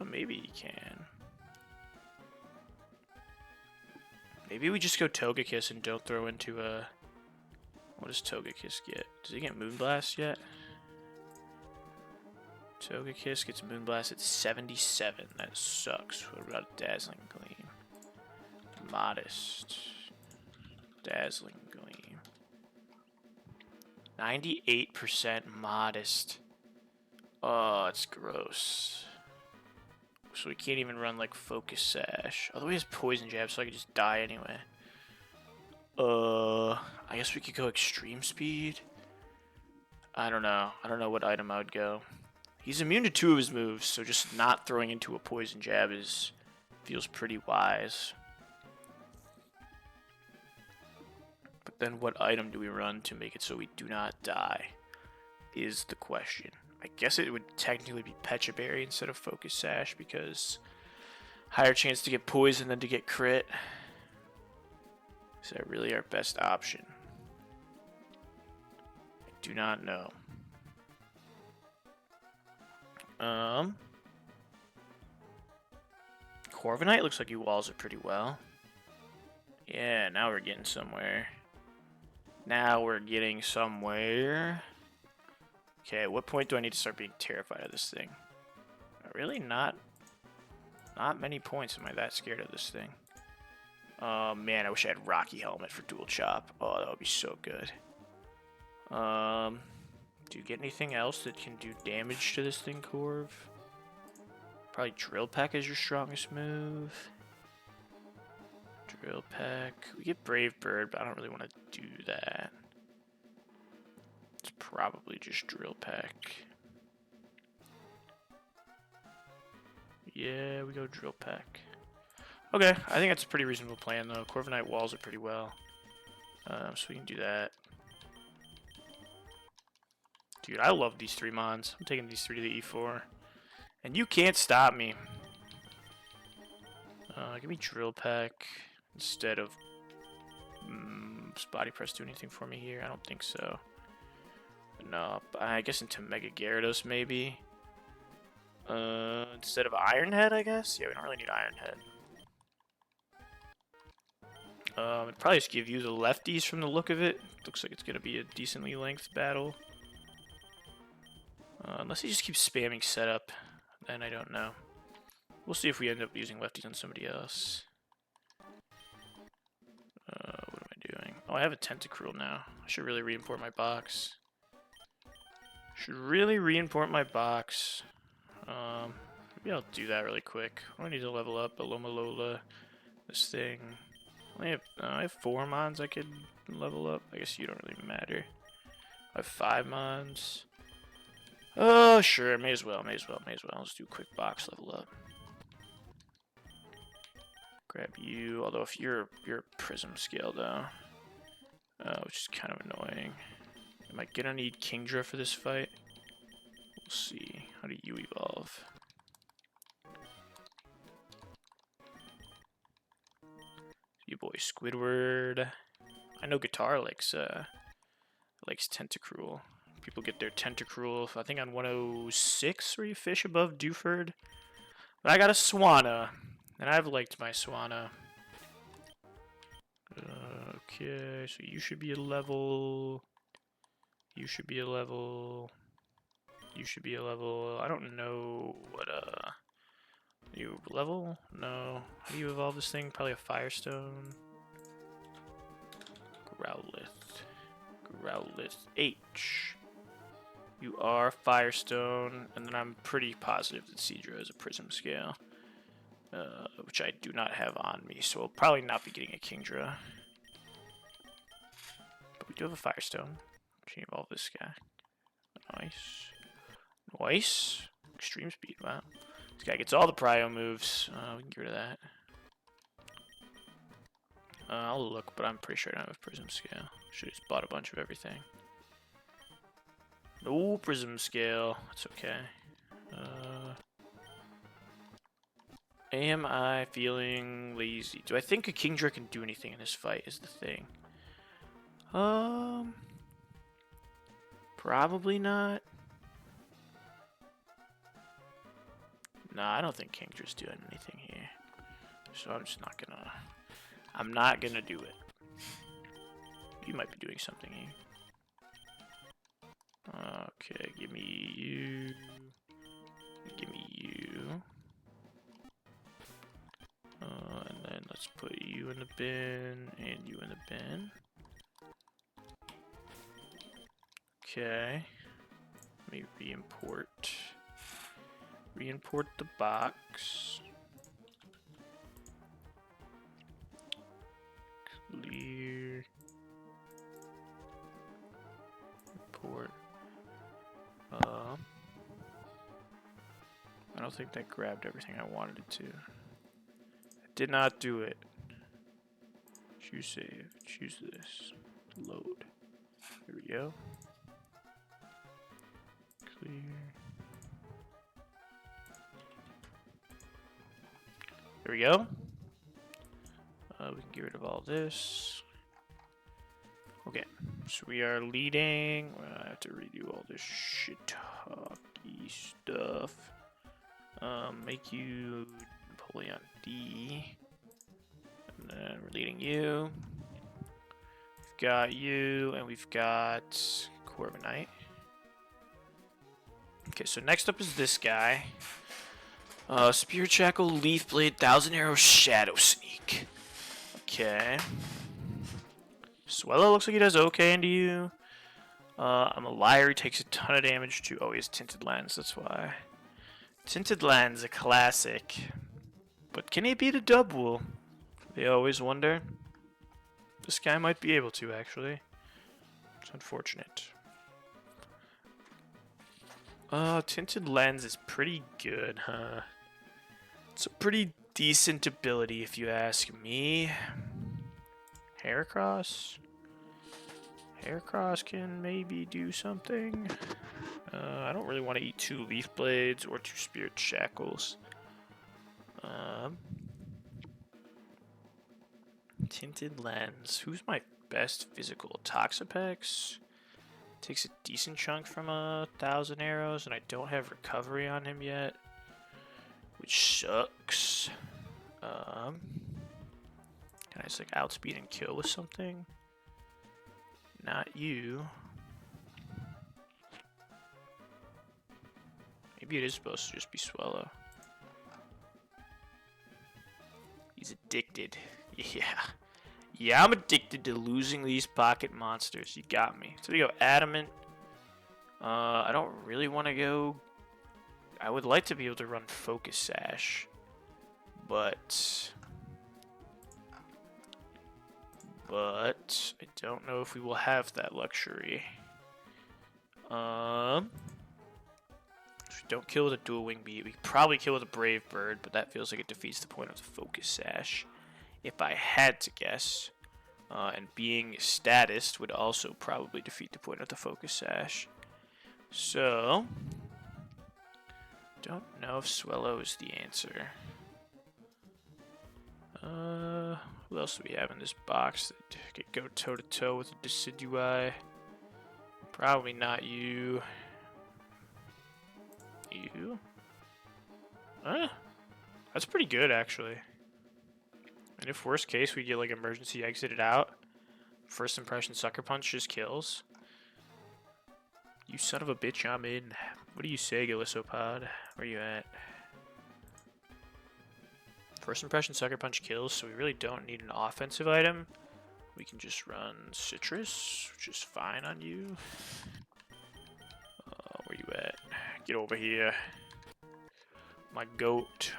Maybe he can. Maybe we just go Togekiss and don't throw into a... What does Togekiss get? Does he get Moonblast yet? Togekiss gets Moonblast at 77. That sucks. What about Dazzling Gleam? Modest. Dazzling Gleam. 98% Modest. Oh, it's gross. So we can't even run like Focus Sash. Although he has Poison Jab, so I could just die anyway. I guess we could go Extreme Speed. I don't know. I don't know what item I would go. He's immune to 2 of his moves, so just not throwing into a Poison Jab feels pretty wise. But then what item do we run to make it so we do not die is the question. I guess it would technically be Pecha Berry instead of Focus Sash because higher chance to get poison than to get crit. Is that really our best option? I do not know. Corviknight looks like he walls it pretty well. Yeah, now we're getting somewhere. Okay, at what point do I need to start being terrified of this thing? Really not many points am I that scared of this thing. Oh man, I wish I had Rocky Helmet for Dual Chop. Oh, that would be so good. Do you get anything else that can do damage to this thing, Corv? Probably Drill Peck is your strongest move. Drill Peck. We get Brave Bird, but I don't really want to do that. It's probably just Drill Peck. Yeah, we go Drill Peck. Okay, I think that's a pretty reasonable plan, though. Corviknight walls it pretty well. So we can do that. Dude, I love these 3 mons. I'm taking these 3 to the E4. And you can't stop me. Give me drill pack instead of does body press do anything for me here? I don't think so. No, I guess into Mega Gyarados maybe. Instead of Iron Head, I guess. Yeah, we don't really need Iron Head. It'd probably just give you the lefties from the look of it. Looks like it's gonna be a decently length battle. Unless he just keeps spamming setup, then I don't know. We'll see if we end up using lefties on somebody else. What am I doing? Oh, I have a Tentacruel now. I should really re-import my box. Maybe I'll do that really quick. I need to level up a Lomalola. This thing. I have 4 mons I could level up. I guess you don't really matter. I have 5 mons. Oh, sure. May as well. Let's do a quick box level up. Grab you. Although if you're Prism scale though, which is kind of annoying. Am I gonna need Kingdra for this fight? We'll see. How do you evolve? You boy Squidward. I know Guitar likes Tentacruel. People get their Tentacruel, I think on 106 where you fish above Dewford. But I got a Swanna, and I've liked my Swanna. Okay, so you should be a level. You should be a level. You should be a level. I don't know what you level? No. How do you evolve this thing? Probably a Firestone. Growlithe H. You are Firestone, and then I'm pretty positive that Seadra is a Prism scale, which I do not have on me, so I'll probably not be getting a Kingdra. But we do have a Firestone. Can you evolve this guy? Nice. Nice. Extreme speed, wow. This guy gets all the prio moves. We can get rid of that. I'll look, but I'm pretty sure I don't have a Prism scale. Should have just bought a bunch of everything. No Prism scale. That's okay. Am I feeling lazy? Do I think a Kingdra can do anything in this fight is the thing. Probably not. Nah, I don't think Kingdra's doing anything here. So I'm just not gonna... I'm not gonna do it. You might be doing something here. Okay, give me you. Give me you. And then let's put you in the bin and you in the bin. Okay. Let me re-import the box. Clear. Import. I don't think that grabbed everything I wanted it to. I did not do it. Choose save. Choose this. Load. There we go. Clear. There we go. We can get rid of all this. Okay, so we are leading. I have to redo all this shit-talky stuff. Make you Napoleon D. And then we're leading you. We've got you, and we've got Corviknight. Okay, so next up is this guy. Spear Shackle, Leaf Blade, Thousand Arrow, Shadow Sneak. Okay. Swellow looks like he does okay into you. I'm a liar, he takes a ton of damage too. Oh, he has Tinted Lens, that's why. Tinted Lens, a classic. But can he beat a Dubwool? They always wonder. This guy might be able to, actually. It's unfortunate. Tinted Lens is pretty good, huh? It's a pretty decent ability, if you ask me. Heracross? Heracross can maybe do something. I don't really want to eat 2 Leaf Blades or 2 Spirit Shackles. Tinted lens. Who's my best physical? Toxapex takes a decent chunk from 1,000 arrows, and I don't have recovery on him yet, which sucks. Can I just like outspeed and kill with something? Not you. Maybe it is supposed to just be Swallow. He's addicted. Yeah. Yeah, I'm addicted to losing these pocket monsters. You got me. So we go Adamant. I don't really want to go... I would like to be able to run Focus Sash. But I don't know if we will have that luxury. If we don't kill with a dual wing beat, we could probably kill with a brave bird, but that feels like it defeats the point of the Focus Sash. If I had to guess, and being statist would also probably defeat the point of the Focus Sash. So, don't know if Swallow is the answer. Who else do we have in this box that could go toe-to-toe with the Decidui? Probably not you. You? Huh? That's pretty good, actually. And if worst case, we get like emergency exited out, first impression Sucker Punch just kills. You son of a bitch, I'm in. What do you say, Gillisopod? Where you at? First impression Sucker Punch kills, so we really don't need an offensive item. We can just run Citrus, which is fine on you. Where you at? Get over here. My goat.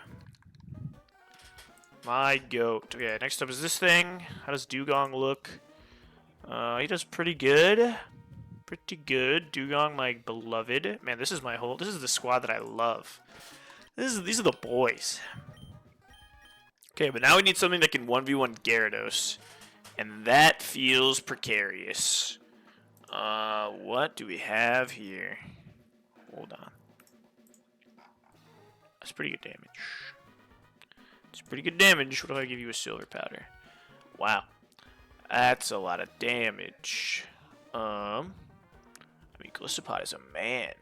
My goat. Okay, next up is this thing. How does Dugong look? He does pretty good. Pretty good. Dugong, my beloved. Man, this is the squad that I love. These are the boys. Okay, but now we need something that can 1v1 Gyarados. And that feels precarious. What do we have here? Hold on. That's pretty good damage. It's pretty good damage. What if I give you a silver powder? Wow. That's a lot of damage. I mean, Gliscopod is a man.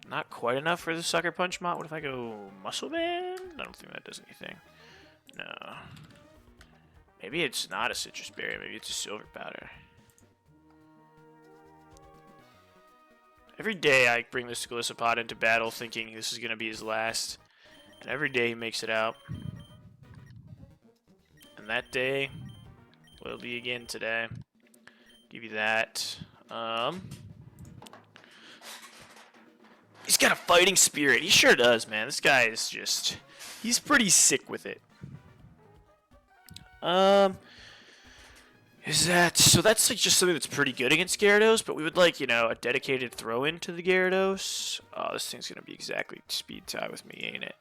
Not quite enough for the Sucker Punch mod. What if I go Muscle Band? I don't think that does anything. No. Maybe it's not a Citrus Berry. Maybe it's a Silver Powder. Every day I bring this Gliscopod into battle thinking this is going to be his last. And every day he makes it out. And that day will be again today. Give you that. He's got a fighting spirit. He sure does, man. This guy is just... He's pretty sick with it. So that's like just something that's pretty good against Gyarados, but we would like, you know, a dedicated throw-in to the Gyarados. Oh, this thing's gonna be exactly speed tie with me, ain't it?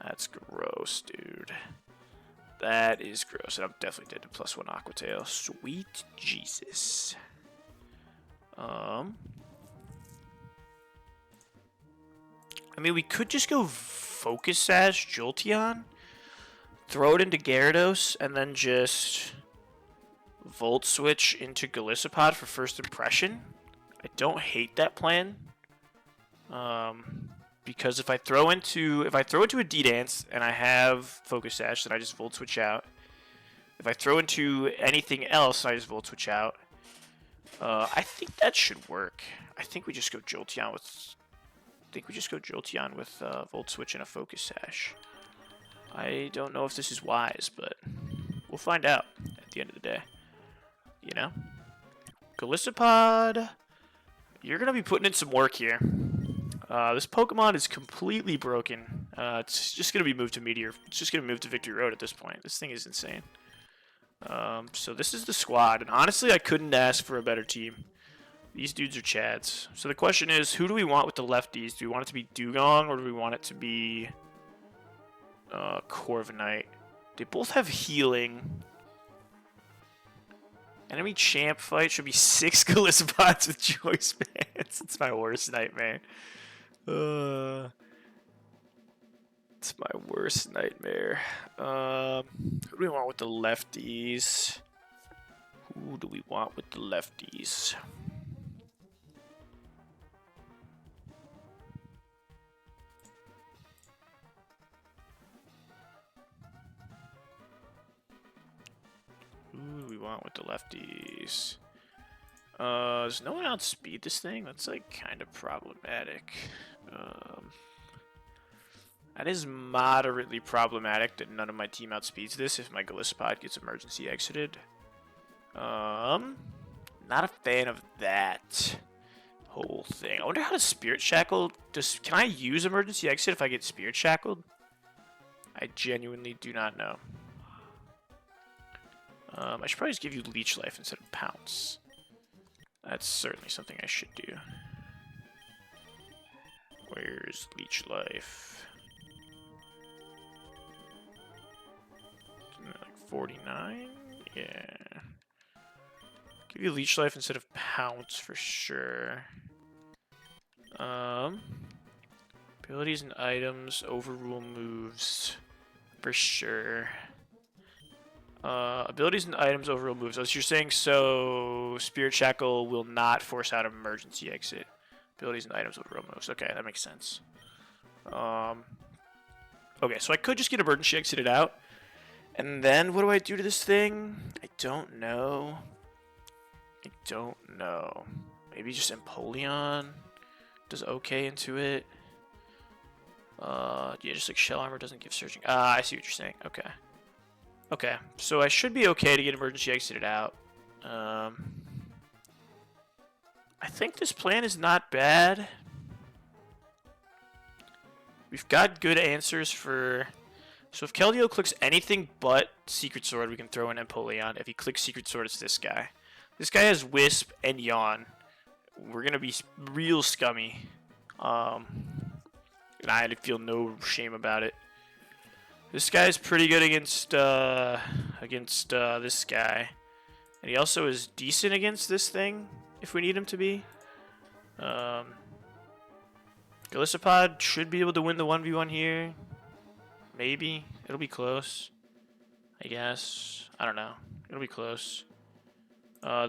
That's gross, dude. That is gross, and I'm definitely dead to +1 Aqua Tail. Sweet Jesus. I mean, we could just go Focus Sash Jolteon, throw it into Gyarados, and then just Volt Switch into Gliscopod for first impression. I don't hate that plan. Because if I throw into a D-Dance and I have Focus Sash, then I just Volt Switch out. If I throw into anything else, I just Volt Switch out. I think that should work. I think we just go Jolteon with Volt Switch and a Focus Sash. I don't know if this is wise, but we'll find out at the end of the day. You know? Gliscopod, you're going to be putting in some work here. This Pokemon is completely broken. It's just going to be moved to Meteor. It's just going to move to Victory Road at this point. This thing is insane. So this is the squad. And honestly, I couldn't ask for a better team. These dudes are Chads. So the question is, who do we want with the lefties? Do we want it to be Dugong or do we want it to be Corviknight? They both have healing. Enemy champ fight should be 6 Gliscopods with choice bands. It's my worst nightmare. It's my worst nightmare. Who do we want with the lefties? Who do we want with the lefties? Who do we want with the lefties? Does no one outspeed this thing? That's like kind of problematic. That is moderately problematic that none of my team outspeeds this if my Glisspod gets emergency exited. Not a fan of that whole thing. I wonder how to Spirit Shackle. Can I use emergency exit if I get Spirit Shackled? I genuinely do not know. I should probably just give you Leech Life instead of Pounce. That's certainly something I should do. Where's Leech Life? Like 49? Yeah. Give you Leech Life instead of Pounce for sure. Abilities and items, overrule moves for sure. Abilities and items, overrule moves. So you're saying so Spirit Shackle will not force out an emergency exit. Abilities and items, overrule moves. Okay, that makes sense. Okay, so I could just get emergency exited out. And then what do I do to this thing? I don't know. I don't know. Maybe just Empoleon does okay into it. Yeah, just like Shell Armor doesn't give Surging. I see what you're saying. Okay. Okay, so I should be okay to get emergency exited out. I think this plan is not bad. We've got good answers for... So if Keldeo clicks anything but Secret Sword, we can throw in Empoleon. If he clicks Secret Sword, it's this guy. This guy has Wisp and Yawn. We're going to be real scummy. And I feel no shame about it. This guy's pretty good against this guy. And he also is decent against this thing, if we need him to be. Glisspod should be able to win the 1v1 here. Maybe. It'll be close. I guess. I don't know. It'll be close.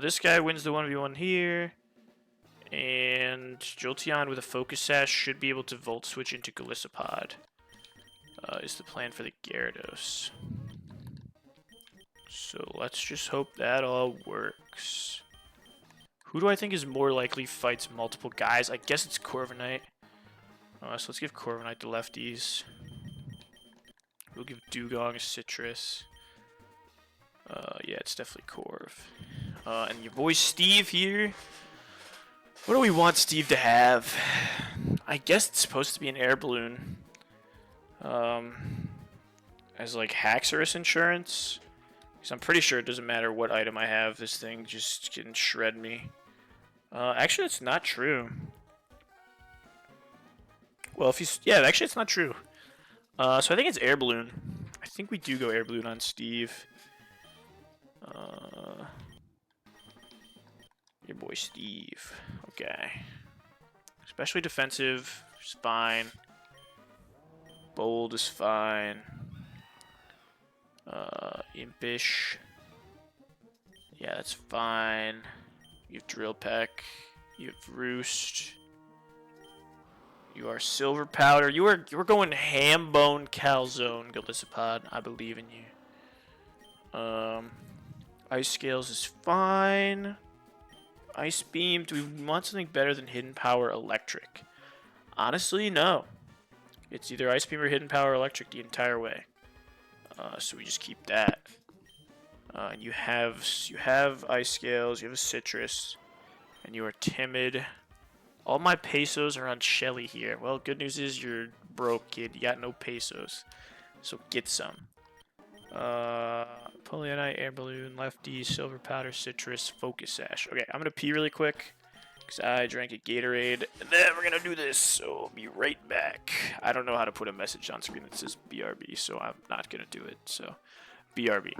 This guy wins the 1v1 here. And Jolteon with a Focus Sash should be able to Volt Switch into Glisspod. Is the plan for the Gyarados. So let's just hope that all works. Who do I think is more likely fights multiple guys? I guess it's Corviknight. So let's give Corviknight the lefties. We'll give Dugong a Citrus. Yeah, it's definitely Corv. And your boy Steve here. What do we want Steve to have? I guess it's supposed to be an air balloon. As like Haxorus insurance. Because I'm pretty sure it doesn't matter what item I have, this thing just can shred me. Actually, it's not true. Well, if he's... Yeah, actually, it's not true. So I think it's air balloon. I think we do go air balloon on Steve. Your boy Steve. Okay. Especially defensive is fine. Bold is fine. Impish. Yeah, that's fine. You have Drill Peck. You have Roost. You are Silver Powder. You're going ham bone calzone, Glisspod. I believe in you. Ice Scales is fine. Ice Beam. Do we want something better than Hidden Power Electric? Honestly, no. It's either Ice Beam or Hidden Power Electric the entire way. So we just keep that. And you have Ice Scales. You have a Citrus, and you are timid. All my pesos are on Shelly here. Well, good news is you're broke, kid. You got no pesos. So get some. Polyonite, Air Balloon, Lefty, Silver Powder, Citrus, Focus Sash. Okay, I'm going to pee really quick because I drank a Gatorade. And then we're going to do this. So I'll be right back. I don't know how to put a message on screen that says BRB, so I'm not going to do it. So BRB.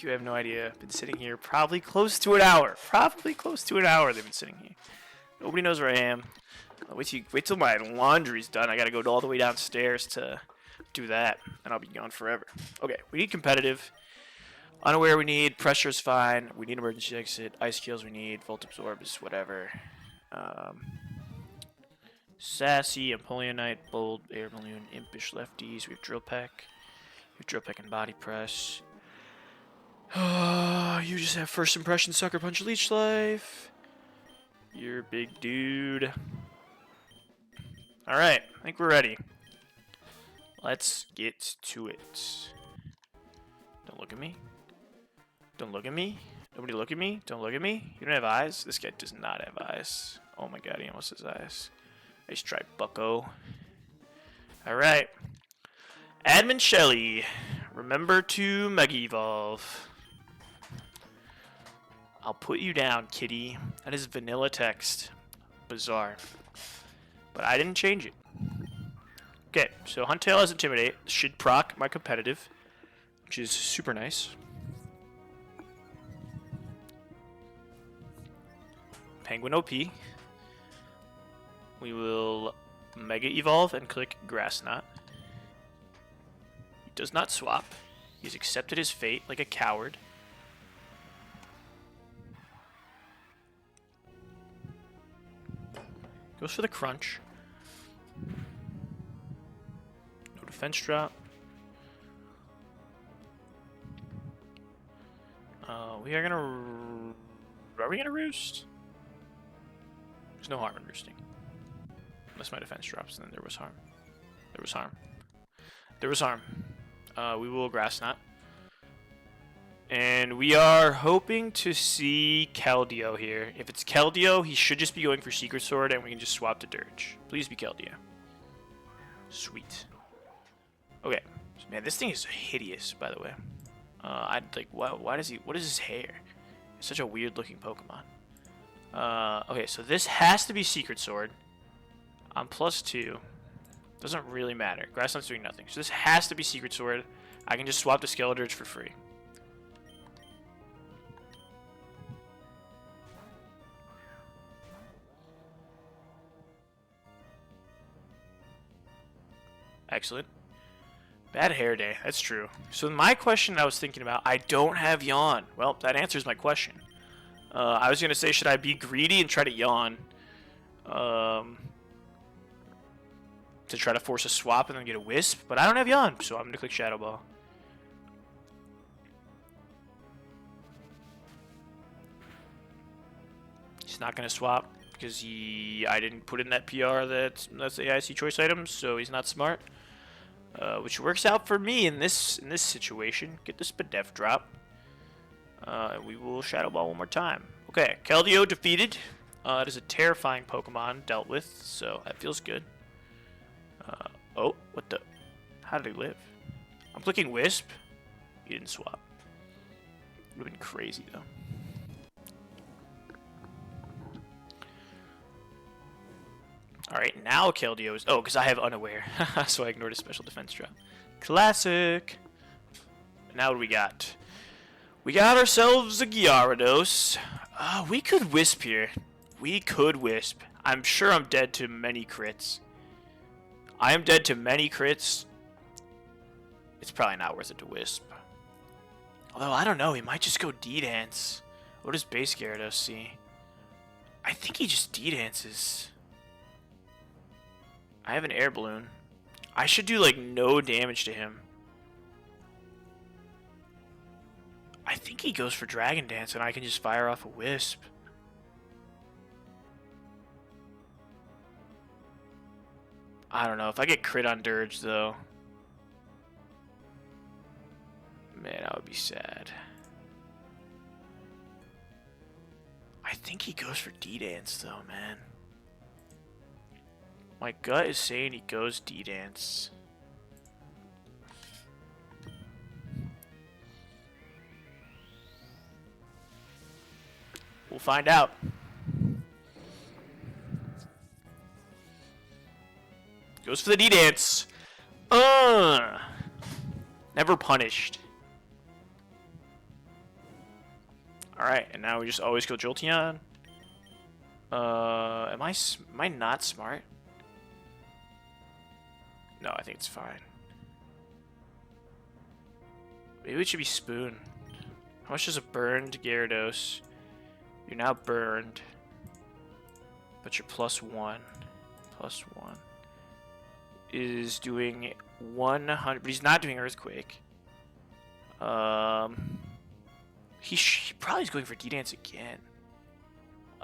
you have no idea. Been sitting here probably close to an hour. Probably close to an hour they've been sitting here. Nobody knows where I am. Wait till my laundry's done. I gotta go all the way downstairs to do that, and I'll be gone forever. Okay, we need competitive. Unaware we need. Pressure's fine. We need emergency exit. Ice kills we need. Volt absorb is whatever. Sassy, Empoleonite, Bold, Air Balloon, Impish Lefties. We have Drill Peck. We have Drill Peck and Body Press. You just have First Impression, Sucker Punch, Leech Life. You're a big dude. Alright, I think we're ready. Let's get to it. Don't look at me. Don't look at me. Nobody look at me. Don't look at me. You don't have eyes? This guy does not have eyes. Oh my god, he almost has eyes. Nice try, bucko. Alright. Admin Shelly. Remember to Mega Evolve. I'll put you down, kitty. That is vanilla text. Bizarre. But I didn't change it. Okay, so Huntail has Intimidate. Should proc my competitive, which is super nice. Penguin OP. We will Mega Evolve and click Grass Knot. He does not swap. He's accepted his fate like a coward. Goes for the crunch. No defense drop. We are gonna. Are we gonna roost? There's no harm in roosting. Unless my defense drops, then there was harm. There was harm. There was harm. We will Grass Knot. And we are hoping to see Keldeo here. If it's Keldeo, he should just be going for Secret Sword, and we can just swap to Dirge. Please be Keldeo. Sweet. Okay. Man, this thing is hideous, by the way. I'd like, why does he, what is his hair? It's such a weird looking Pokemon. Okay, so this has to be Secret Sword. On +2. Doesn't really matter. Grass Knot's doing nothing. So this has to be Secret Sword. I can just swap to Skeledirge for free. Excellent. Bad hair day. That's true. So my question I was thinking about, I don't have Yawn. Well, that answers my question. I was going to say, should I be greedy and try to Yawn? To try to force a swap and then get a Wisp. But I don't have Yawn, so I'm going to click Shadow Ball. He's not going to swap because I didn't put in that PR that's AIC choice items, so he's not smart. Which works out for me in this situation. Get the Spadef drop. We will Shadow Ball one more time. Okay, Keldeo defeated. It is a terrifying Pokemon dealt with, so that feels good. Oh, what the? How did he live? I'm clicking Wisp. He didn't swap. Would have been crazy though. Alright, now Keldeo is... Oh, because I have Unaware. So I ignored his special defense drop. Classic! Now what do we got? We got ourselves a Gyarados. We could Wisp here. We could Wisp. I'm sure I'm dead to many crits. I am dead to many crits. It's probably not worth it to Wisp. Although, I don't know. He might just go D-Dance. What does base Gyarados see? I think he just D-Dances. I have an Air Balloon. I should do, like, no damage to him. I think he goes for Dragon Dance, and I can just fire off a Wisp. I don't know. If I get crit on Dirge, though... Man, that would be sad. I think he goes for D-Dance, though, man. My gut is saying he goes D-Dance. We'll find out. Goes for the D-Dance. Never punished. Alright, and now we just always kill Jolteon. Am I not smart? No, I think it's fine. Maybe it should be Spoon. How much does a burned Gyarados? You're now burned. But you're +1. +1. Is doing 100, but he's not doing Earthquake. He probably is going for D-Dance again.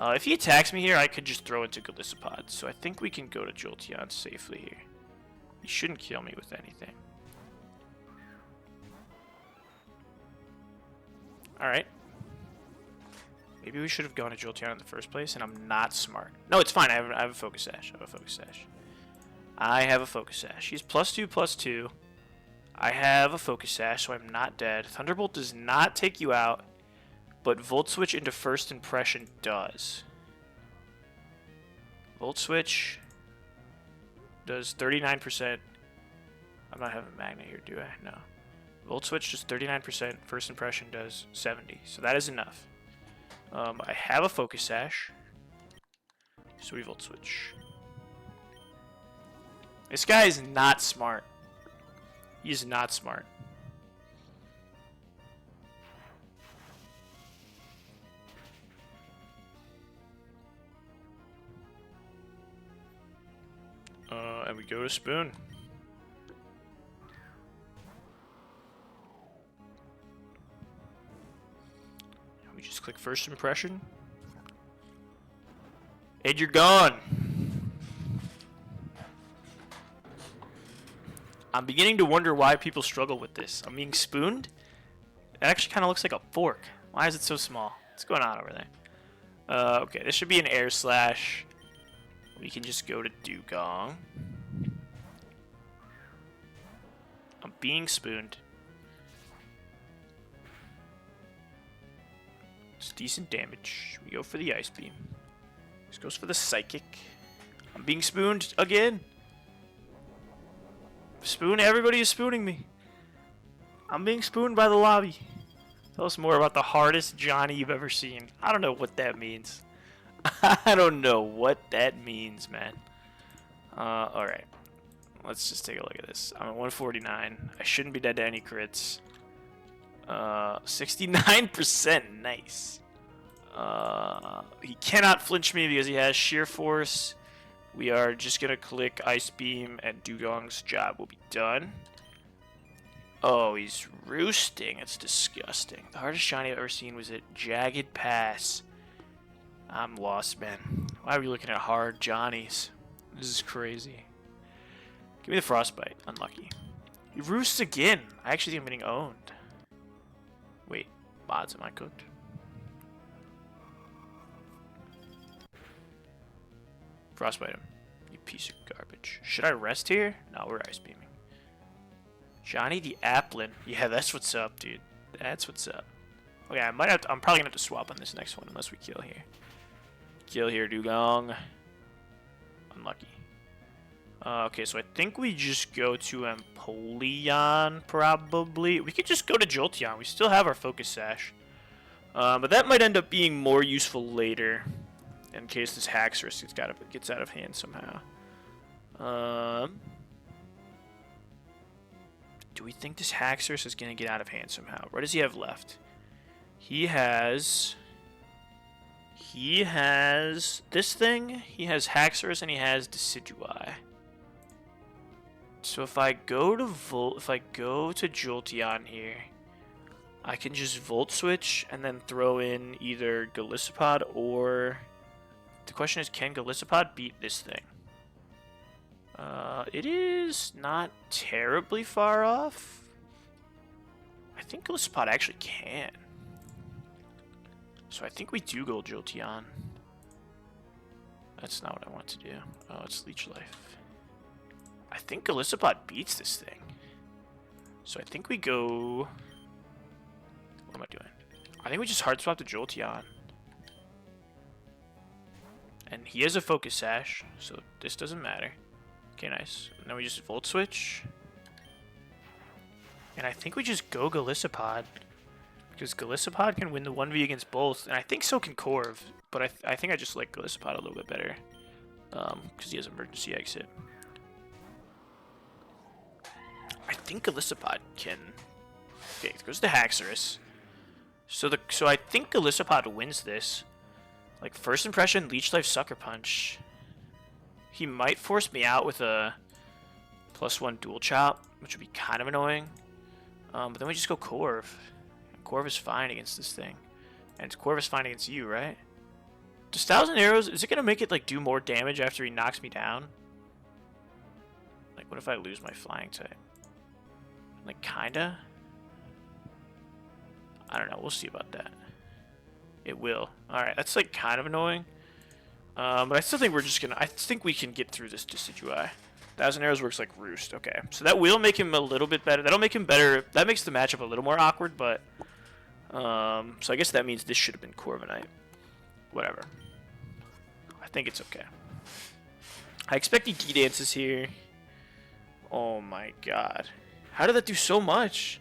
If he attacks me here, I could just throw into Golisopod. So I think we can go to Jolteon safely here. He shouldn't kill me with anything. Alright. Maybe we should have gone to Jolteon in the first place, and I'm not smart. No, it's fine. I have a Focus Sash. I have a Focus Sash. He's +2/+2. I have a Focus Sash, so I'm not dead. Thunderbolt does not take you out, but Volt Switch into First Impression does. Volt Switch does 39%. I'm not having Magna here, do I? No. Volt Switch does 39%. First Impression does 70. So that is enough. I have a Focus Sash. So we Volt Switch. This guy is not smart. He's not smart. And we go to Spoon. We just click First Impression. And you're gone. I'm beginning to wonder why people struggle with this. I'm being spooned? It actually kind of looks like a fork. Why is it so small? What's going on over there? Okay, this should be an Air Slash. We can just go to Dugong. I'm being spooned. It's decent damage. We go for the Ice Beam. This goes for the Psychic. I'm being spooned again. Spoon, everybody is spooning me. I'm being spooned by the lobby. Tell us more about the hardest Johnny you've ever seen. I don't know what that means. I don't know what that means, man. Alright. Let's just take a look at this. I'm at 149. I shouldn't be dead to any crits. 69%. Nice. He cannot flinch me because he has Sheer Force. We are just going to click Ice Beam and Dugong's job will be done. Oh, he's roosting. It's disgusting. The hardest shiny I've ever seen was at Jagged Pass. I'm lost, man. Why are we looking at hard Johnnies? This is crazy. Give me the Frostbite. Unlucky. He roosts again. I actually think I'm getting owned. Wait. Mods, am I cooked? Frostbite him. You piece of garbage. Should I rest here? No, we're Ice Beaming. Johnny the Applin. Yeah, that's what's up, dude. That's what's up. Okay, I'm probably gonna have to swap on this next one unless we kill here. Kill here, Dugong. Unlucky. Okay, so I think we just go to Empoleon, probably. We could just go to Jolteon. We still have our Focus Sash. But that might end up being more useful later. In case this Haxorus gets out of hand somehow. Do we think this Haxorus is going to get out of hand somehow? What does he have left? He has this thing. He has Haxorus and he has Decidueye. So if I go to Jolteon here, I can just Volt Switch and then throw in either Golisopod or... The question is, can Golisopod beat this thing? It is not terribly far off. I think Golisopod actually can. So I think we do go Jolteon. That's not what I want to do. Oh, it's Leech Life. I think Golisopod beats this thing. So I think we go... What am I doing? I think we just hard swap to Jolteon. And he has a Focus Sash, so this doesn't matter. Okay, nice. And then we just Volt Switch. And I think we just go Golisopod. Because Galissapod can win the 1v against both, and I think so can Corv, but I think I just like Galissapod a little bit better. Because he has emergency exit. I think Galissapod can... Okay, it goes to Haxorus. So I think Galissapod wins this. Like, first impression, Leech Life Sucker Punch. He might force me out with a +1 dual chop, which would be kind of annoying. But then we just go Corv. Corv is fine against this thing. And Corv is fine against you, right? Does 1,000 Arrows, is it going to make it like do more damage after he knocks me down? Like, what if I lose my flying type? Like, kinda? I don't know, we'll see about that. It will. Alright, that's like kind of annoying. But I still think we're just gonna, I think we can get through this Decidueye. 1,000 Arrows works like Roost. Okay, so that will make him a little bit better. That'll make him better. That makes the matchup a little more awkward, but... so I guess that means this should have been Corviknight. Whatever. I think it's okay. I expect he D-dances here. Oh my god. How did that do so much?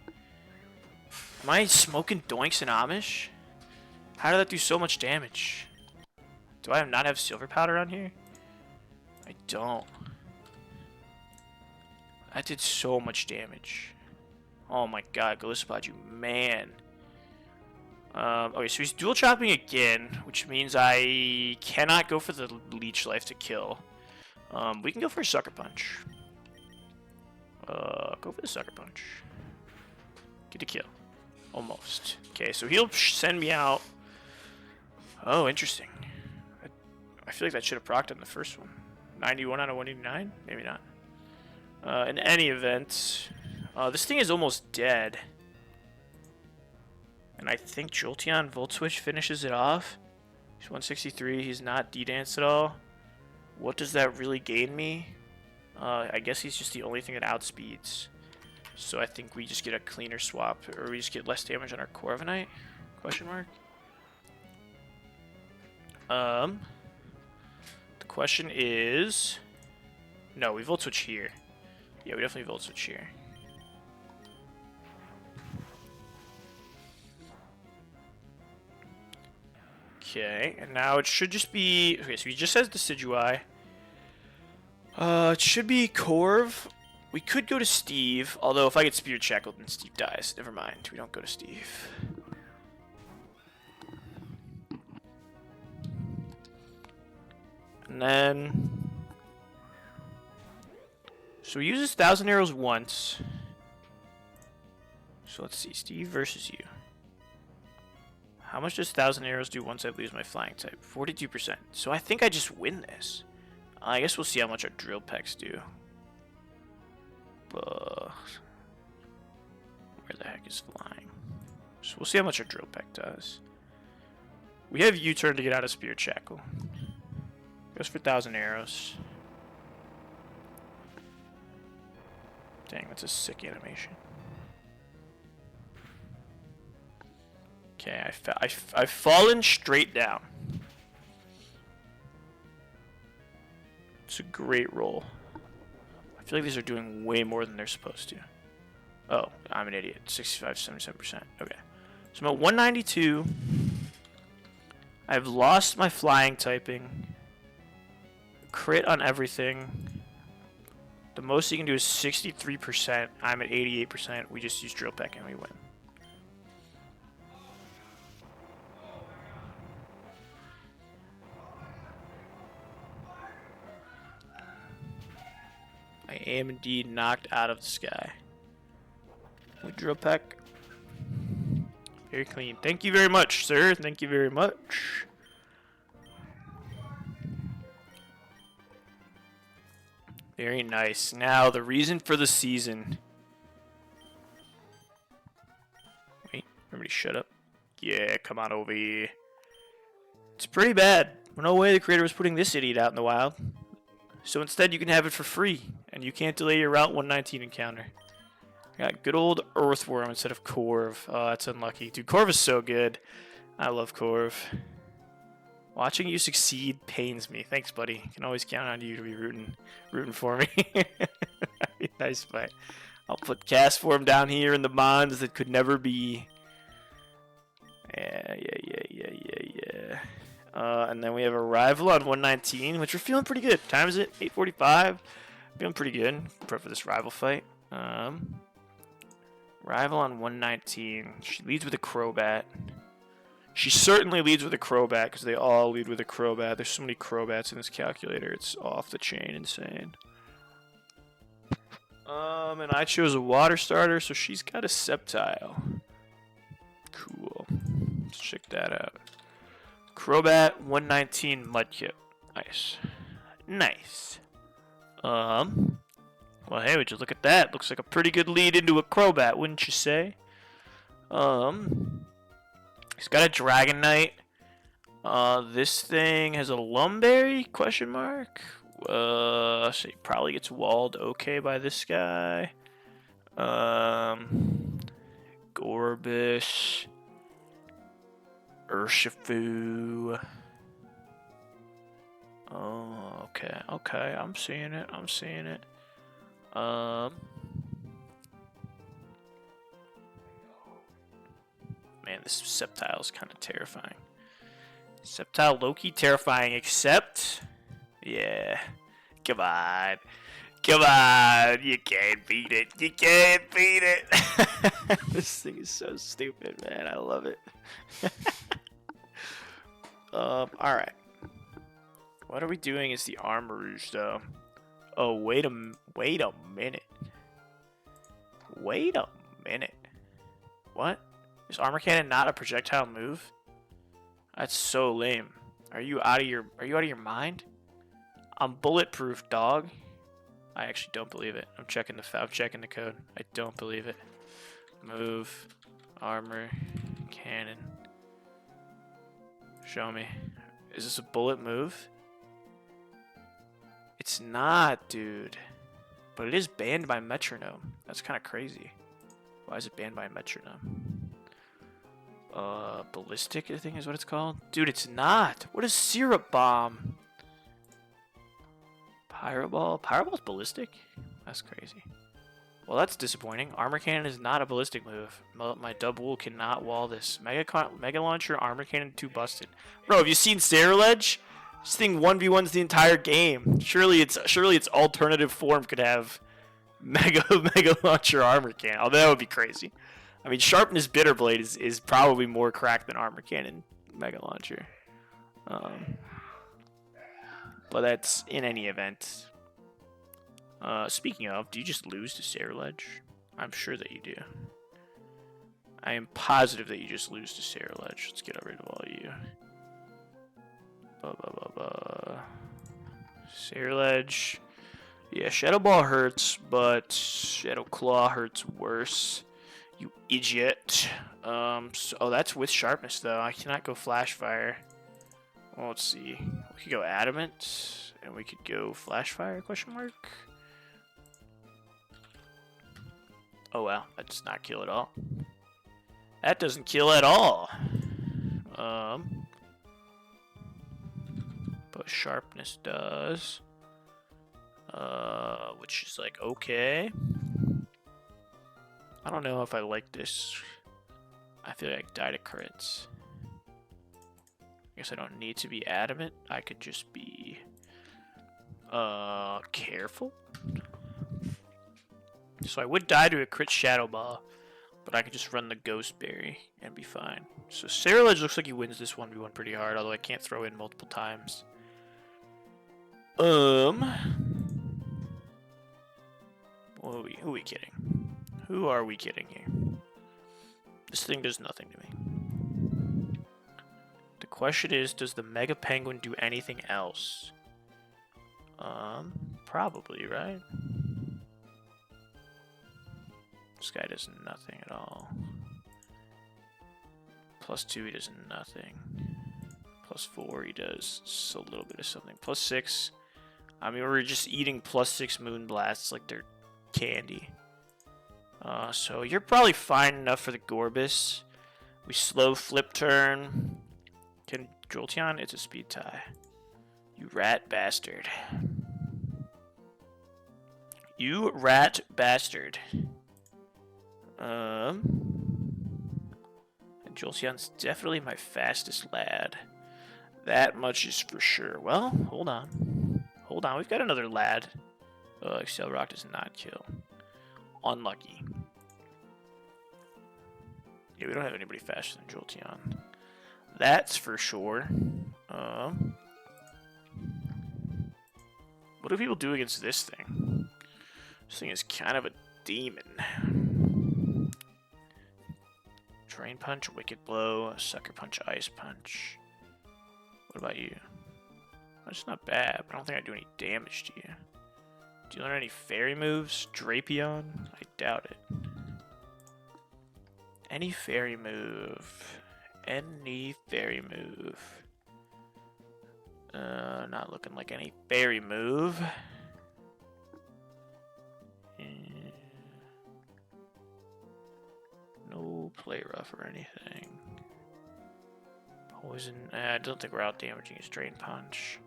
Am I smoking Doinks and Amish? How did that do so much damage? Do I not have Silver Powder on here? I don't. That did so much damage. Oh my god, Galissapod, you man. Okay, so he's dual chopping again, which means I cannot go for the Leech Life to kill. We can go for a Sucker Punch. Go for the Sucker Punch. Get a kill. Almost. Okay, so he'll send me out. Oh, interesting. I feel like that should have procced on the first one. 91 out of 189? Maybe not. In any event, this thing is almost dead. And I think Jolteon Volt Switch finishes it off. He's 163. He's not D-Dance at all. What does that really gain me? I guess he's just the only thing that outspeeds. So I think we just get a cleaner swap, or we just get less damage on our Corviknight? Question mark. The question is... No, we Volt Switch here. Yeah, we definitely Volt Switch here. Okay, and now it should just be... Okay, so he just has Decidueye. It should be Corv. We could go to Steve, although if I get Spirit Shackled, then Steve dies. Never mind, we don't go to Steve. And then... So he uses 1,000 Arrows once. So let's see, Steve versus you. How much does 1,000 Arrows do once I lose my flying type? 42%. So I think I just win this. I guess we'll see how much our Drill Pecks do. Where the heck is flying? So we'll see how much our Drill Peck does. We have U-turn to get out of Spirit Shackle. Goes for 1,000 Arrows. Dang, that's a sick animation. Okay, I've fallen straight down. It's a great roll. I feel like these are doing way more than they're supposed to. Oh, I'm an idiot. 65, 77%. Okay. So I'm at 192. I've lost my flying typing. Crit on everything. The most you can do is 63%. I'm at 88%. We just use Drill Peck and we win. I am indeed knocked out of the sky. We Drill Peck. Very clean. Thank you very much, sir. Thank you very much. Very nice. Now, the reason for the season. Wait, everybody shut up. Yeah, come on over here. It's pretty bad. No way the creator was putting this idiot out in the wild. So instead, you can have it for free, and you can't delay your Route 119 encounter. I got good old Earthworm instead of Corv. Oh, that's unlucky. Dude, Corv is so good. I love Corv. Watching you succeed pains me. Thanks, buddy. Can always count on you to be rooting for me. Nice fight. I'll put Cast Form down here in the bonds that could never be. Yeah. And then we have Arrival on 119, which we're feeling pretty good. Time is it? 8:45. Feeling pretty good. Prep for this rival fight. Rival on 119. She leads with a Crobat. She certainly leads with a Crobat because they all lead with a Crobat. There's so many Crobats in this calculator. It's off the chain insane. And I chose a water starter, so she's got a Sceptile. Cool. Let's check that out. Crobat 119 Mudkip. Nice. Well, hey, would you look at that? Looks like a pretty good lead into a Crobat, wouldn't you say? He's got a Dragonite. This thing has a Lumberry? Question mark. So he probably gets walled okay by this guy. Gorbis. Urshifu. Oh, okay. I'm seeing it. Man, this Sceptile is kind of terrifying. Sceptile low-key terrifying, except... Yeah. Come on. You can't beat it. This thing is so stupid, man. I love it. Alright. What are we doing as the Armourouge, though? Oh, wait a minute. What? Is Armor Cannon not a projectile move? That's so lame. Are you out of your mind? I'm bulletproof, dog. I actually don't believe it. I'm checking the code. I don't believe it. Move, Armor Cannon. Show me. Is this a bullet move? It's not, dude. But it is banned by Metronome. That's kind of crazy. Why is it banned by Metronome? Ballistic, I think is what it's called. Dude, it's not. What is Syrup Bomb? Pyro Ball? Pyro Ball's ballistic? That's crazy. Well, that's disappointing. Armor Cannon is not a ballistic move. My Dubwool cannot wall this. Mega Launcher, Armor Cannon 2 busted. Bro, have you seen Sacrilege? This thing 1v1s the entire game. Surely its alternative form could have Mega Launcher Armor Cannon. Although that would be crazy. I mean, Sharpness Bitterblade is probably more cracked than Armor Cannon Mega Launcher. But that's in any event. Speaking of, do you just lose to Sacrilege? I'm sure that you do. I am positive that you just lose to Sacrilege. Let's get rid of all you. Sacrilege. Yeah, Shadow Ball hurts, but Shadow Claw hurts worse. You idiot. Oh, that's with Sharpness, though. I cannot go Flash Fire. Well, let's see. We could go Adamant, and we could go Flash Fire, question mark. Oh, wow. That does not kill at all. That doesn't kill at all. But Sharpness does. Which is like, okay. I don't know if I like this. I feel like I die to crits. I guess I don't need to be adamant. I could just be careful. So I would die to a crit Shadow Ball, but I could just run the Ghost Berry and be fine. So Sacrilege looks like he wins this 1v1 pretty hard, although I can't throw in multiple times. Who are we kidding? Who are we kidding here? This thing does nothing to me. The question is, does the Mega Penguin do anything else? Probably, right? This guy does nothing at all. +2, he does nothing. +4, he does just a little bit of something. +6, I mean, we're just eating +6 Moonblasts like they're candy. So you're probably fine enough for the Gorbis. We slow flip turn. Can Jolteon? It's a speed tie. You rat bastard. You rat bastard. And And Jolteon's definitely my fastest lad. That much is for sure. Well, hold on. Hold on, we've got another lad. Excel Rock does not kill. Unlucky. Yeah, we don't have anybody faster than Jolteon. That's for sure. What do people do against this thing? This thing is kind of a demon. Drain Punch, Wicked Blow, Sucker Punch, Ice Punch. What about you? That's not bad, but I don't think I do any damage to you. Do you learn any fairy moves? Drapion? I doubt it. Any fairy move. Any fairy move. Not looking like any fairy move. No play rough or anything. Poison. I don't think we're out damaging his Drain Punch.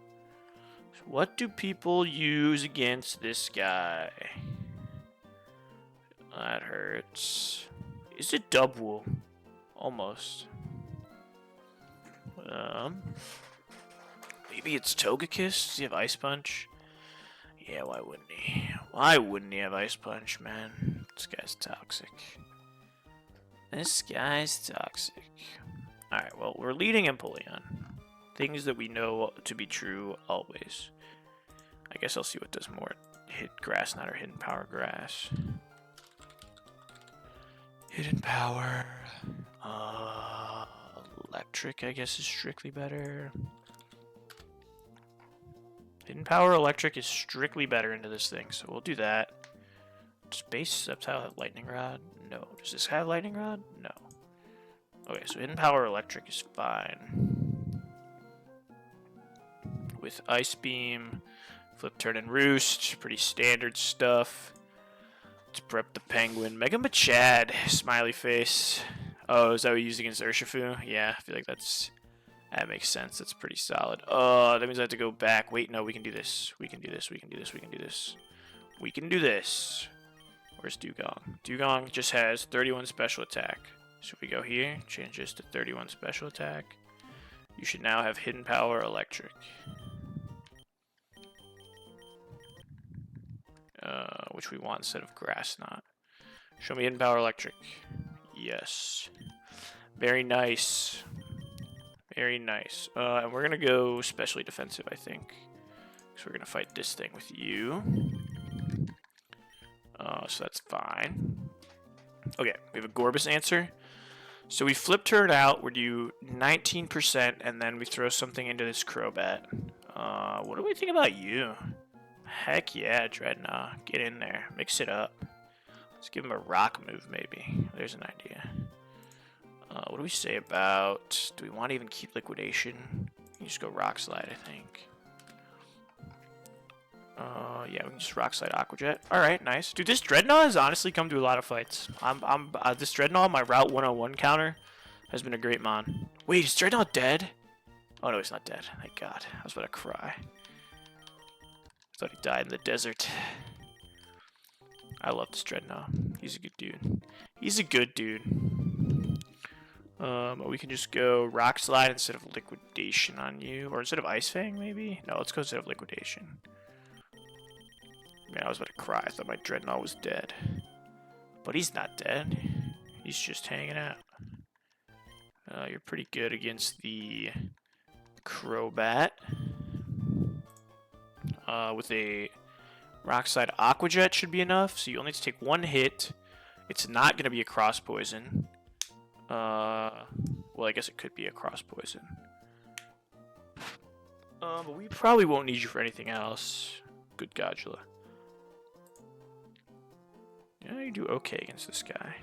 So what do people use against this guy? That hurts. Is it Dubwool? Almost. Maybe it's Togekiss? Does he have Ice Punch? Yeah, why wouldn't he? Why wouldn't he have Ice Punch, man? This guy's toxic. This guy's toxic. Alright, well, we're leading Empoleon. Things that we know to be true always. I guess I'll see what does more. Hit Grass Knot or Hidden Power Grass. Hidden Power. Electric, I guess, is strictly better. Hidden Power Electric is strictly better into this thing, so we'll do that. Does Base Sceptile have Lightning Rod? No. Does this have Lightning Rod? No. Okay, so Hidden Power Electric is fine. With Ice Beam, Flip, Turn, and Roost, pretty standard stuff. Let's prep the Penguin. Mega Machad, smiley face. Oh, is that what we use against Urshifu? Yeah, I feel like that makes sense. That's pretty solid. Oh, that means I have to go back. Wait, no, we can do this. We can do this. We can do this. We can do this. We can do this. Where's Dugong? Dugong just has 31 special attack. So if we go here, change this to 31 special attack. You should now have Hidden Power Electric. Which we want instead of Grass Knot. Show me Hidden Power Electric. Yes. Very nice. Very nice. And we're going to go specially defensive, I think. So we're going to fight this thing with you. So that's fine. Okay, we have a Gorbis answer. So we flip turn out, we do 19%, and then we throw something into this Crobat. What do we think about you? Heck yeah, Dreadnought. Get in there. Mix it up. Let's give him a rock move, maybe. There's an idea. What do we say about... Do we want to even keep Liquidation? We can just go Rock Slide, I think. Yeah, we can just Rock Slide Aqua Jet. Alright, nice. Dude, this Dreadnought has honestly come to a lot of fights. This Dreadnought, my Route 101 counter, has been a great mon. Wait, is Dreadnought dead? Oh, no, he's not dead. Thank God. I was about to cry. I thought he died in the desert. I love this Dreadnought. He's a good dude. He's a good dude. We can just go Rock Slide instead of Liquidation on you. Or instead of Ice Fang, maybe? No, let's go instead of Liquidation. Man, I was about to cry. I thought my Dreadnought was dead. But he's not dead. He's just hanging out. You're pretty good against the Crobat. With a Rock Slide Aqua Jet should be enough. So you only have to take one hit. It's not going to be a Cross Poison. Well, I guess it could be a Cross Poison. But we probably won't need you for anything else. Good Godzilla. Yeah, you do okay against this guy.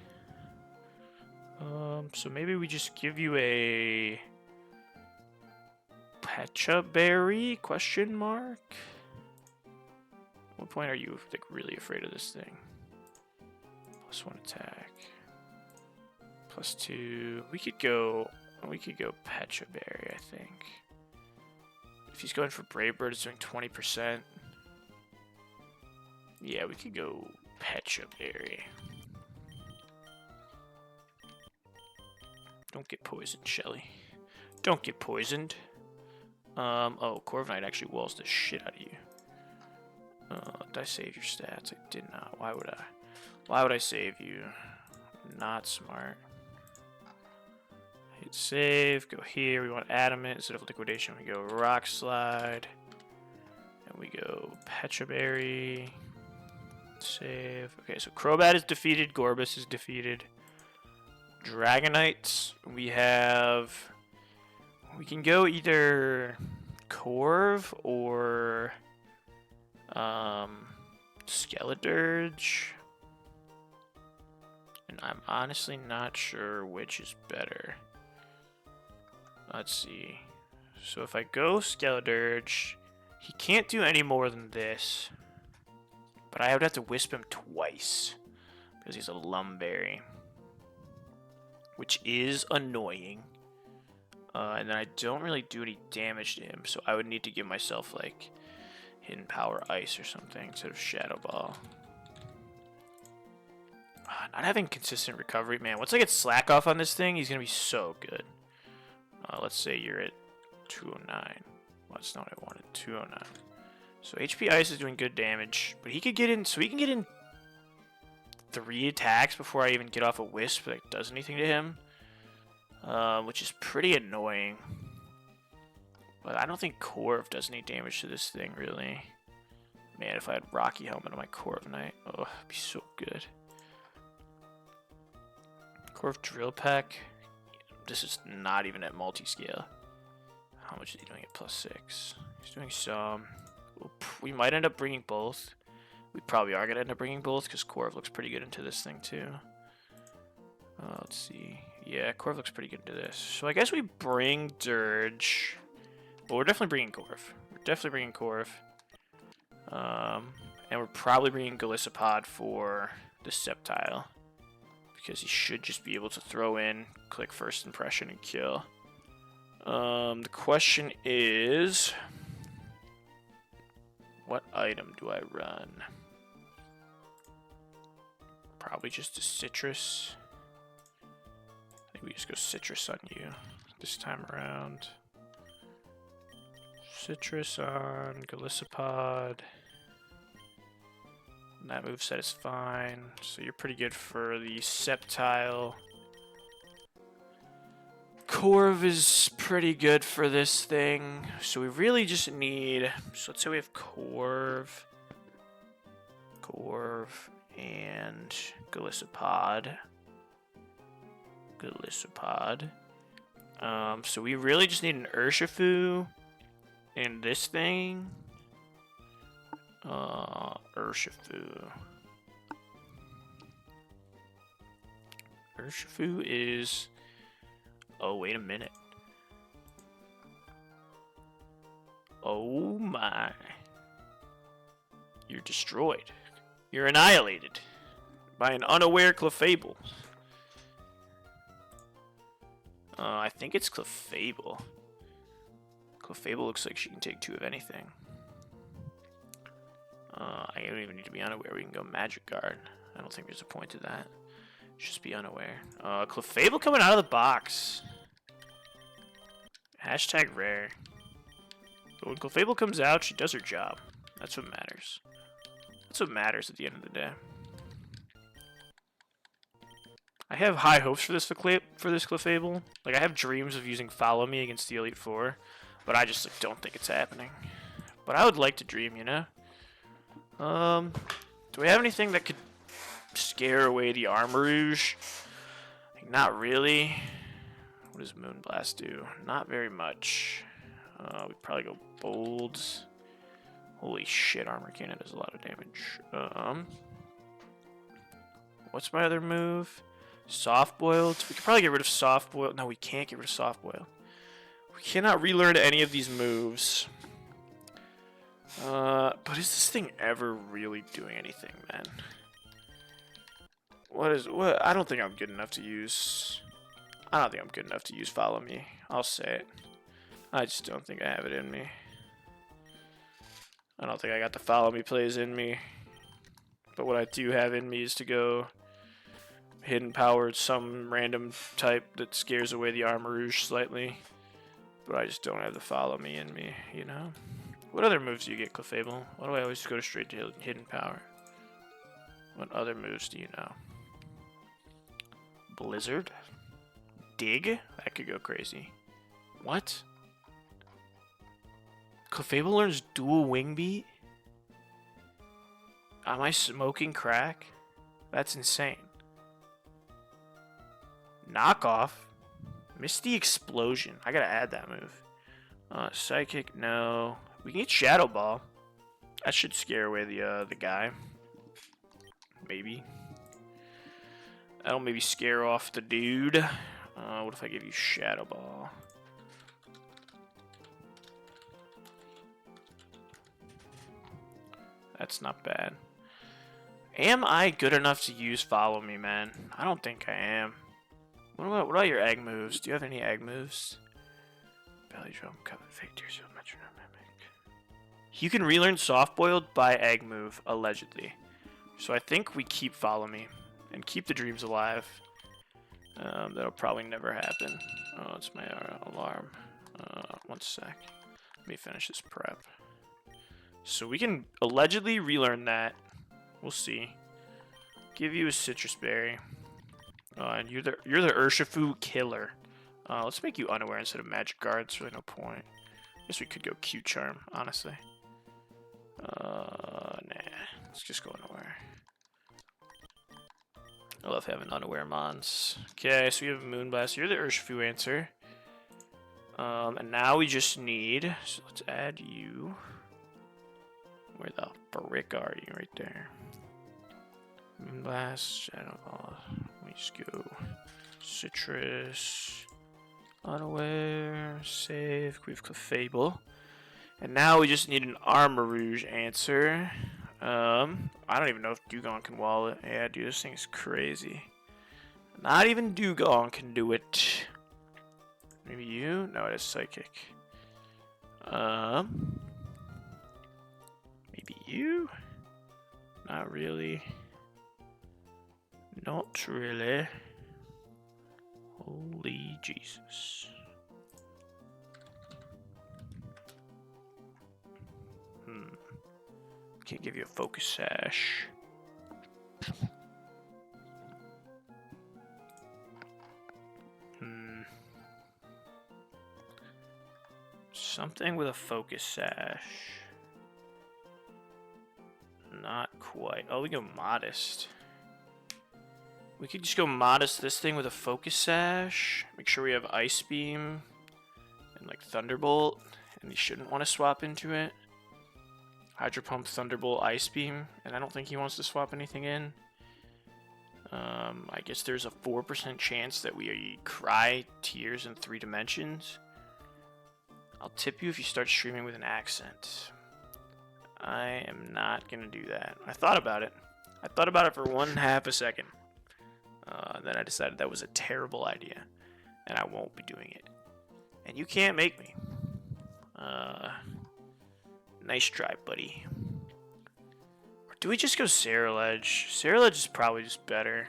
So maybe we just give you a Pecha Berry? Question mark. What point are you like really afraid of this thing? +1 attack. +2. We could go Pecha Berry, I think. If he's going for Brave Bird, it's doing 20%. Yeah, we could go Pecha Berry. Don't get poisoned, Shelly. Don't get poisoned. Oh, Corviknight actually walls the shit out of you. Did I save your stats? I did not. Why would I? Why would I save you? Not smart. Hit save. Go here. We want Adamant instead of Liquidation. We go Rock Slide. And we go Petra Berry. Save. Okay, so Crobat is defeated. Gorbis is defeated. Dragonites. We have... We can go either Corv or Skeledirge. And I'm honestly not sure which is better. Let's see. So if I go Skeledirge, he can't do any more than this. But I would have to Wisp him twice because he's a Lumberry, which is annoying. And then I don't really do any damage to him, so I would need to give myself like Hidden Power Ice or something instead of Shadow Ball. Not having consistent recovery, man. Once I get Slack off on this thing, he's gonna be so good. Let's say you're at 209. Well, that's not what I wanted. 209. So HP Ice is doing good damage, but he could get in. So he can get in 3 attacks before I even get off a Wisp that does anything to him. Which is pretty annoying. But I don't think Corv does any damage to this thing, really. Man, if I had Rocky Helmet on my Corviknight, oh, it'd be so good. Corv Drill Peck. This is not even at multi-scale. How much is he doing at +6? He's doing some. We might end up bringing both. We probably are going to end up bringing both because Corv looks pretty good into this thing, too. Let's see. Yeah, Corv looks pretty good into this. So I guess we bring Dirge. Well, we're definitely bringing Corv. We're definitely bringing Corv. And we're probably bringing Golisopod for the Sceptile. Because he should just be able to throw in, click First Impression, and kill. The question is... What item do I run? Probably just a Citrus. I think we just go Citrus on you this time around. Citrus on Golisopod. That moveset is fine. So you're pretty good for the Sceptile. Corv is pretty good for this thing. So we really just need... So let's say we have Corv, and Golisopod. So we really just need an Urshifu and this thing. Urshifu is... Oh, wait a minute. Oh my. You're destroyed. You're annihilated by an unaware Clefable. I think it's Clefable. Clefable looks like she can take 2 of anything. I don't even need to be unaware. We can go Magic Guard. I don't think there's a point to that. Just be unaware. Clefable coming out of the box. Hashtag rare. But when Clefable comes out, she does her job. That's what matters. That's what matters at the end of the day. I have high hopes for this Clefable. Like, I have dreams of using Follow Me against the Elite Four, but I just don't think it's happening. But I would like to dream, you know? Do we have anything that could scare away the Armarouge? Like, not really. What does Moonblast do? Not very much. We'd probably go Bolds. Holy shit, Armor Cannon does a lot of damage. What's my other move? Soft Boiled. We could probably get rid of Soft Boiled. No, we can't get rid of Soft Boiled. We cannot relearn any of these moves. But is this thing ever really doing anything, man? What? I don't think I'm good enough to use. I don't think I'm good enough to use Follow Me. I'll say it. I just don't think I have it in me. I don't think I got the Follow Me plays in me. But what I do have in me is to go hidden power, some random type that scares away the Armor Rouge slightly. But I just don't have the follow me in me, you know? What other moves do you get, Clefable? Why do I always go straight to hidden power? What other moves do you know? Blizzard? Dig? That could go crazy. What? Clefable learns dual wing beat? Am I smoking crack? That's insane. Knockoff? Misty Explosion. I gotta add that move. Psychic, no. We can get Shadow Ball. That should scare away the guy. Maybe. That'll maybe scare off the dude. What if I give you Shadow Ball? That's not bad. Am I good enough to use Follow Me, man? I don't think I am. What about your egg moves? Do you have any egg moves? Belly drum, cover, fake tears, metronomic. You can relearn Soft Boiled by egg move, allegedly. So I think we keep Follow Me and keep the dreams alive. That'll probably never happen. Oh, it's my alarm. 1 sec. Let me finish this prep. So we can allegedly relearn that. We'll see. Give you a Citrus Berry. And you're the Urshifu killer. Let's make you unaware instead of Magic Guard. It's really no point. I guess we could go Q Charm, honestly. Nah. Let's just go unaware. I love having unaware mons. Okay, so we have Moonblast. You're the Urshifu answer. And now we just need. So let's add you. Where the frick are you? Right there. Moonblast, Shadow Ball. We just go Citrus, Unaware, save, Grief Clefable. And now we just need an Armor Rouge answer. I don't even know if Dugong can wall it. Yeah, dude, this thing is crazy. Not even Dugong can do it. Maybe you? No, it is Psychic. Maybe you? Not really. Not really. Holy Jesus. Can't give you a Focus Sash. Something with a Focus Sash. Not quite. Oh, we go Modest. We could just go Modest this thing with a Focus Sash. Make sure we have Ice Beam and like Thunderbolt. And he shouldn't want to swap into it. Hydro Pump, Thunderbolt, Ice Beam. And I don't think he wants to swap anything in. I guess there's a 4% chance that we cry tears in 3 dimensions. I'll tip you if you start streaming with an accent. I am not going to do that. I thought about it. I thought about it for 1/2 a second. Then I decided that was a terrible idea. And I won't be doing it. And you can't make me. Nice try, buddy. Or do we just go Saraledge? Saraledge is probably just better.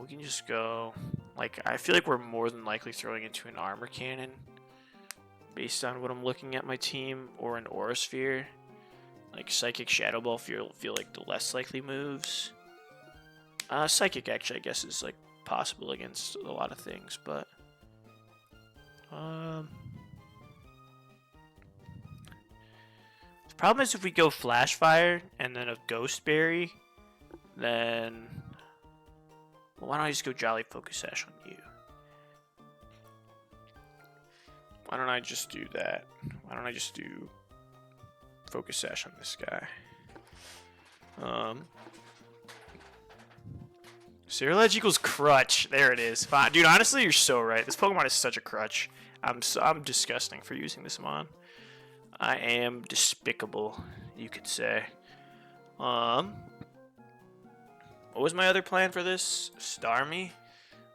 We can just go... Like, I feel like we're more than likely throwing into an Armor Cannon. Based on what I'm looking at my team. Or an Aura Sphere. Like, Psychic, Shadow Ball feel like the less likely moves. Psychic, actually, I guess, is, like, possible against a lot of things, but... The problem is if we go Flash Fire and then a Ghost Berry, then... Well, why don't I just go Jolly Focus Sash on you? Why don't I just do that? Why don't I just do Focus Sash on this guy? Saraledge equals crutch. There it is. Fine. Dude, honestly, you're so right. This Pokemon is such a crutch. I'm disgusting for using this Mon. I am despicable, you could say. What was my other plan for this? Star me?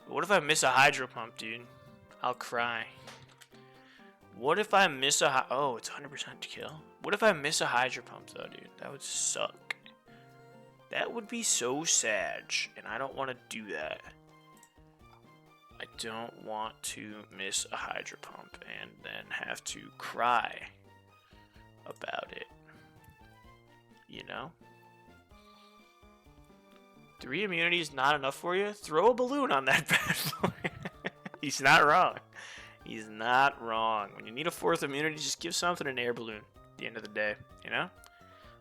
What if I miss a Hydro Pump, dude? I'll cry. What if I miss a... Oh, it's 100% to kill. What if I miss a Hydro Pump, though, dude? That would suck. That would be so sad, and I don't want to do that. I don't want to miss a Hydro Pump and then have to cry about it. You know? 3 immunity is not enough for you? Throw a balloon on that bad boy. He's not wrong. He's not wrong. When you need a 4th immunity, just give something an air balloon at the end of the day. You know?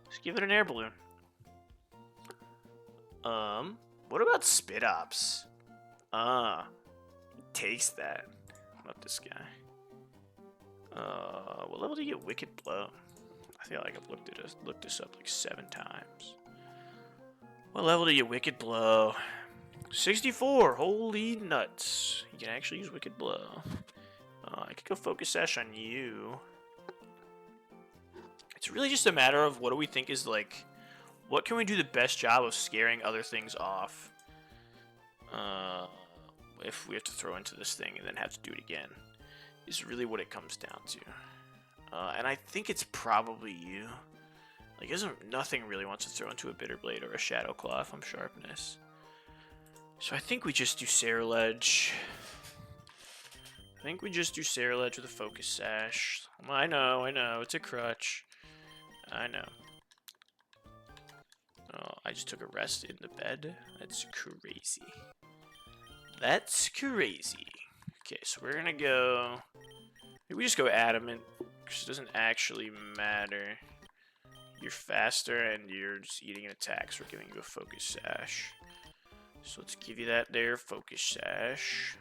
Just give it an air balloon. What about Spit Ops? He takes that. What about this guy? What level do you get Wicked Blow? I feel like I've looked this up like 7 times. What level do you Wicked Blow? 64! Holy nuts. You can actually use Wicked Blow. I could go Focus Sash on you. It's really just a matter of what do we think is like... What can we do the best job of scaring other things off? If we have to throw into this thing and then have to do it again. Is really what it comes down to. And I think it's probably you. Like, nothing really wants to throw into a Bitter Blade or a Shadow Claw if I'm Sharpness. So I think we just do Saraledge. I think we just do Saraledge with a Focus Sash. I know, it's a crutch. I know. Oh, I just took a rest in the bed. That's crazy. That's crazy. Okay, so we're gonna go... Maybe we just go Adamant, because it doesn't actually matter. You're faster and you're just eating an attack, so we're giving you a Focus Sash. So let's give you that there, Focus Sash.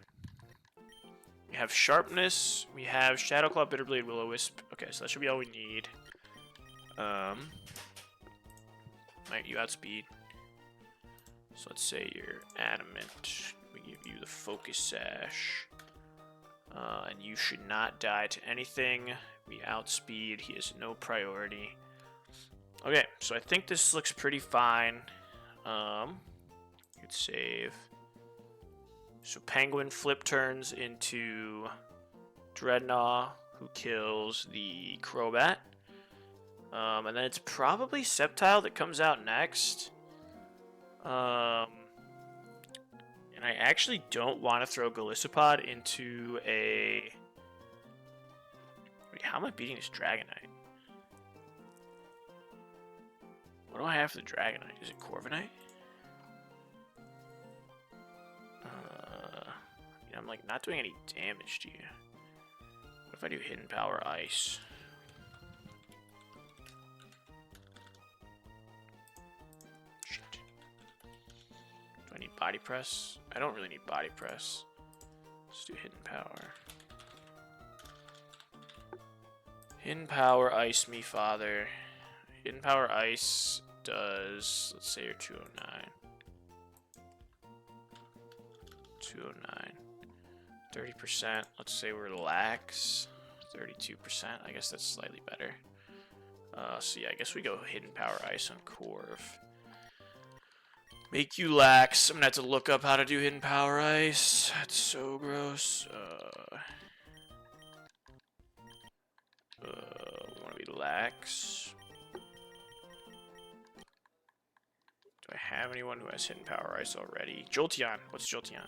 We have Sharpness, we have Shadow Claw, Bitter Blade, Will-O-Wisp. Okay, so that should be all we need. Might you outspeed. So let's say you're Adamant. We give you the Focus Sash. And you should not die to anything. We outspeed. He has no priority. Okay, so I think this looks pretty fine. Good save. So Penguin flip turns into Dreadnought, who kills the Crobat. And then it's probably Sceptile that comes out next. And I actually don't want to throw Golisopod into a... Wait, how am I beating this Dragonite? What do I have for the Dragonite? Is it Corviknight? I'm like not doing any damage to you. What if I do Hidden Power Ice? Shit. Do I need Body Press? I don't really need Body Press. Let's do Hidden Power. Hidden Power Ice me, father. Hidden Power Ice does, let's say you're 209. 209. 30%. Let's say we're lax. 32%. I guess that's slightly better. So yeah, I guess we go Hidden Power Ice on Corv. Make you lax. I'm gonna have to look up how to do Hidden Power Ice. That's so gross. We want to be lax. Do I have anyone who has Hidden Power Ice already? Jolteon. What's Jolteon?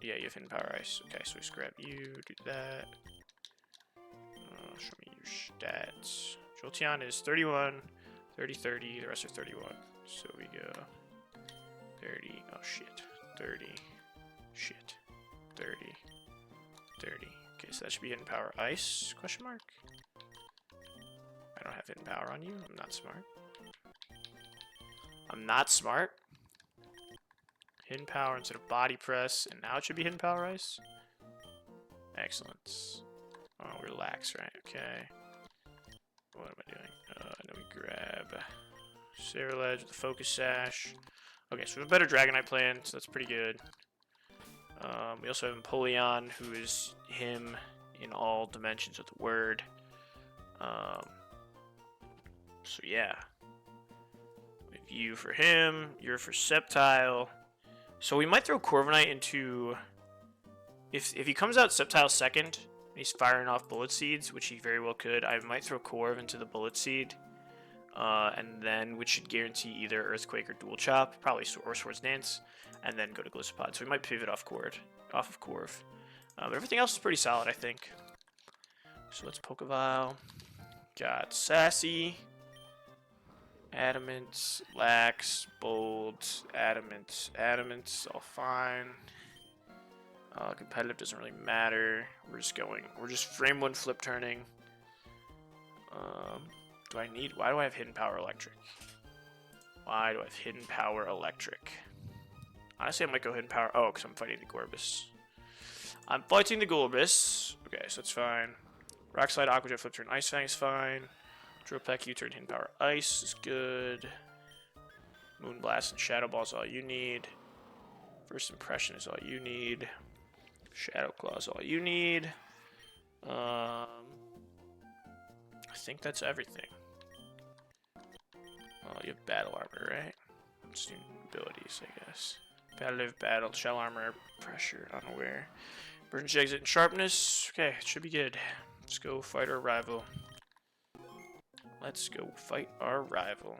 Yeah, you have Hidden Power Ice. Okay, so we just grab you, do that. Show me your stats. Jolteon is 31, 30, 30. The rest are 31. So we go 30. Oh, shit. 30. Shit. 30. 30. Okay, so that should be Hidden Power Ice? Question mark? I don't have Hidden Power on you. I'm not smart. I'm not smart. Hidden Power instead of Body Press, and now it should be Hidden Power Ice. Excellent. Oh, relax, right? Okay. What am I doing? And then we grab Saraledge with the Focus Sash. Okay, so we have a better Dragonite plan, so that's pretty good. We also have Empoleon, who is him in all dimensions of the word. So yeah. We have you for him, you're for Sceptile. So we might throw Corviknight into... If he comes out Sceptile second, and he's firing off Bullet Seeds, which he very well could, I might throw Corv into the Bullet Seed. And then which should guarantee either Earthquake or Dual Chop, probably or Swords Dance, and then go to Gliscopod. So we might pivot off of Corv. But everything else is pretty solid, I think. So let's Pokeball. Got Sassy, Adamant, Lax, Bold, Adamant, all fine. Competitive doesn't really matter. We're just frame 1 flip turning. Why do I have Hidden Power Electric? Why do I have Hidden Power Electric? Honestly, I might go Hidden Power. Oh, because I'm fighting the Gorbis. I'm fighting the Gorbis. Okay, so that's fine. Rock Slide, Aqua Jet, Flip Turn, Ice Fang is fine. Drill Peck, U-Turn, Hidden Power Ice is good. Moon Blast and Shadow Ball is all you need. First Impression is all you need. Shadow Claw is all you need. I think that's everything. Oh, you have Battle Armor, right? Let's do abilities, I guess. Competitive, Battle, Shell Armor, Pressure, Unaware. Emergency Exit and Sharpness. Okay, it should be good. Let's go fight our rival. Let's go fight our rival.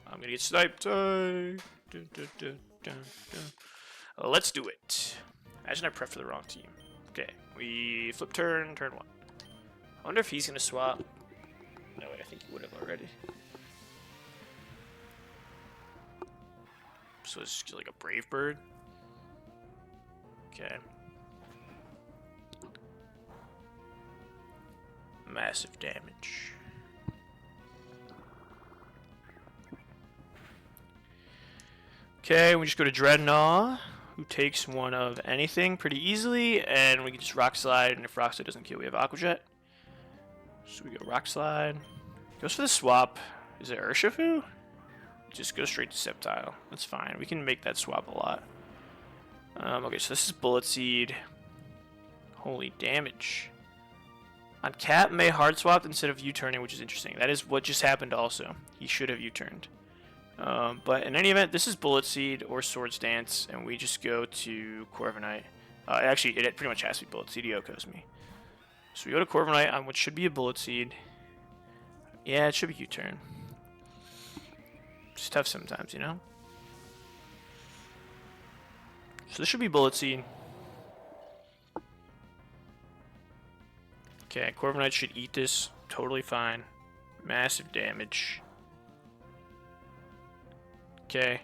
I'm gonna get sniped. Let's do it. Imagine I prep for the wrong team. Okay, we flip turn 1. I wonder if he's gonna swap. No, wait, I think he would have already. So it's just like a Brave Bird. Okay. Massive damage. Okay, we just go to Dreadnought, who takes one of anything pretty easily, and we can just Rock Slide, and if Rock Slide doesn't kill, we have Aqua Jet. So we go Rock Slide. Goes for the swap. Is it Urshifu? Just go straight to Sceptile. That's fine. We can make that swap a lot. Okay, so this is Bullet Seed. Holy damage. On Cap, May hard swapped instead of U-turning, which is interesting. That is what just happened also. He should have U-turned. But in any event, this is Bullet Seed or Swords Dance, and we just go to Corviknight. Actually, it pretty much has to be Bullet Seed. Yoko's me. So we go to Corviknight on what should be a Bullet Seed. Yeah, it should be U-turn. It's tough sometimes, you know? So this should be Bullet Seed. Okay, Corviknight should eat this totally fine. Massive damage. Okay.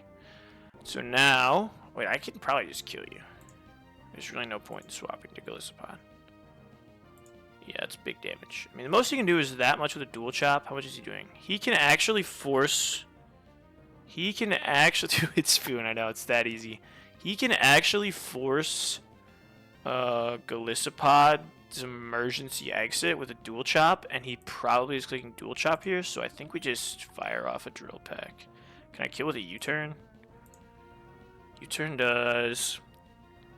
So now... Wait, I can probably just kill you. There's really no point in swapping to Gliscopod. Yeah, it's big damage. I mean, the most he can do is that much with a Dual Chop. How much is he doing? He can actually force... He can actually... It's Spoon, I know, it's that easy. He can actually force Gliscopod's emergency exit with a Dual Chop, and he probably is clicking Dual Chop here, so I think we just fire off a Drill Peck. Can I kill with a U-turn? U-turn does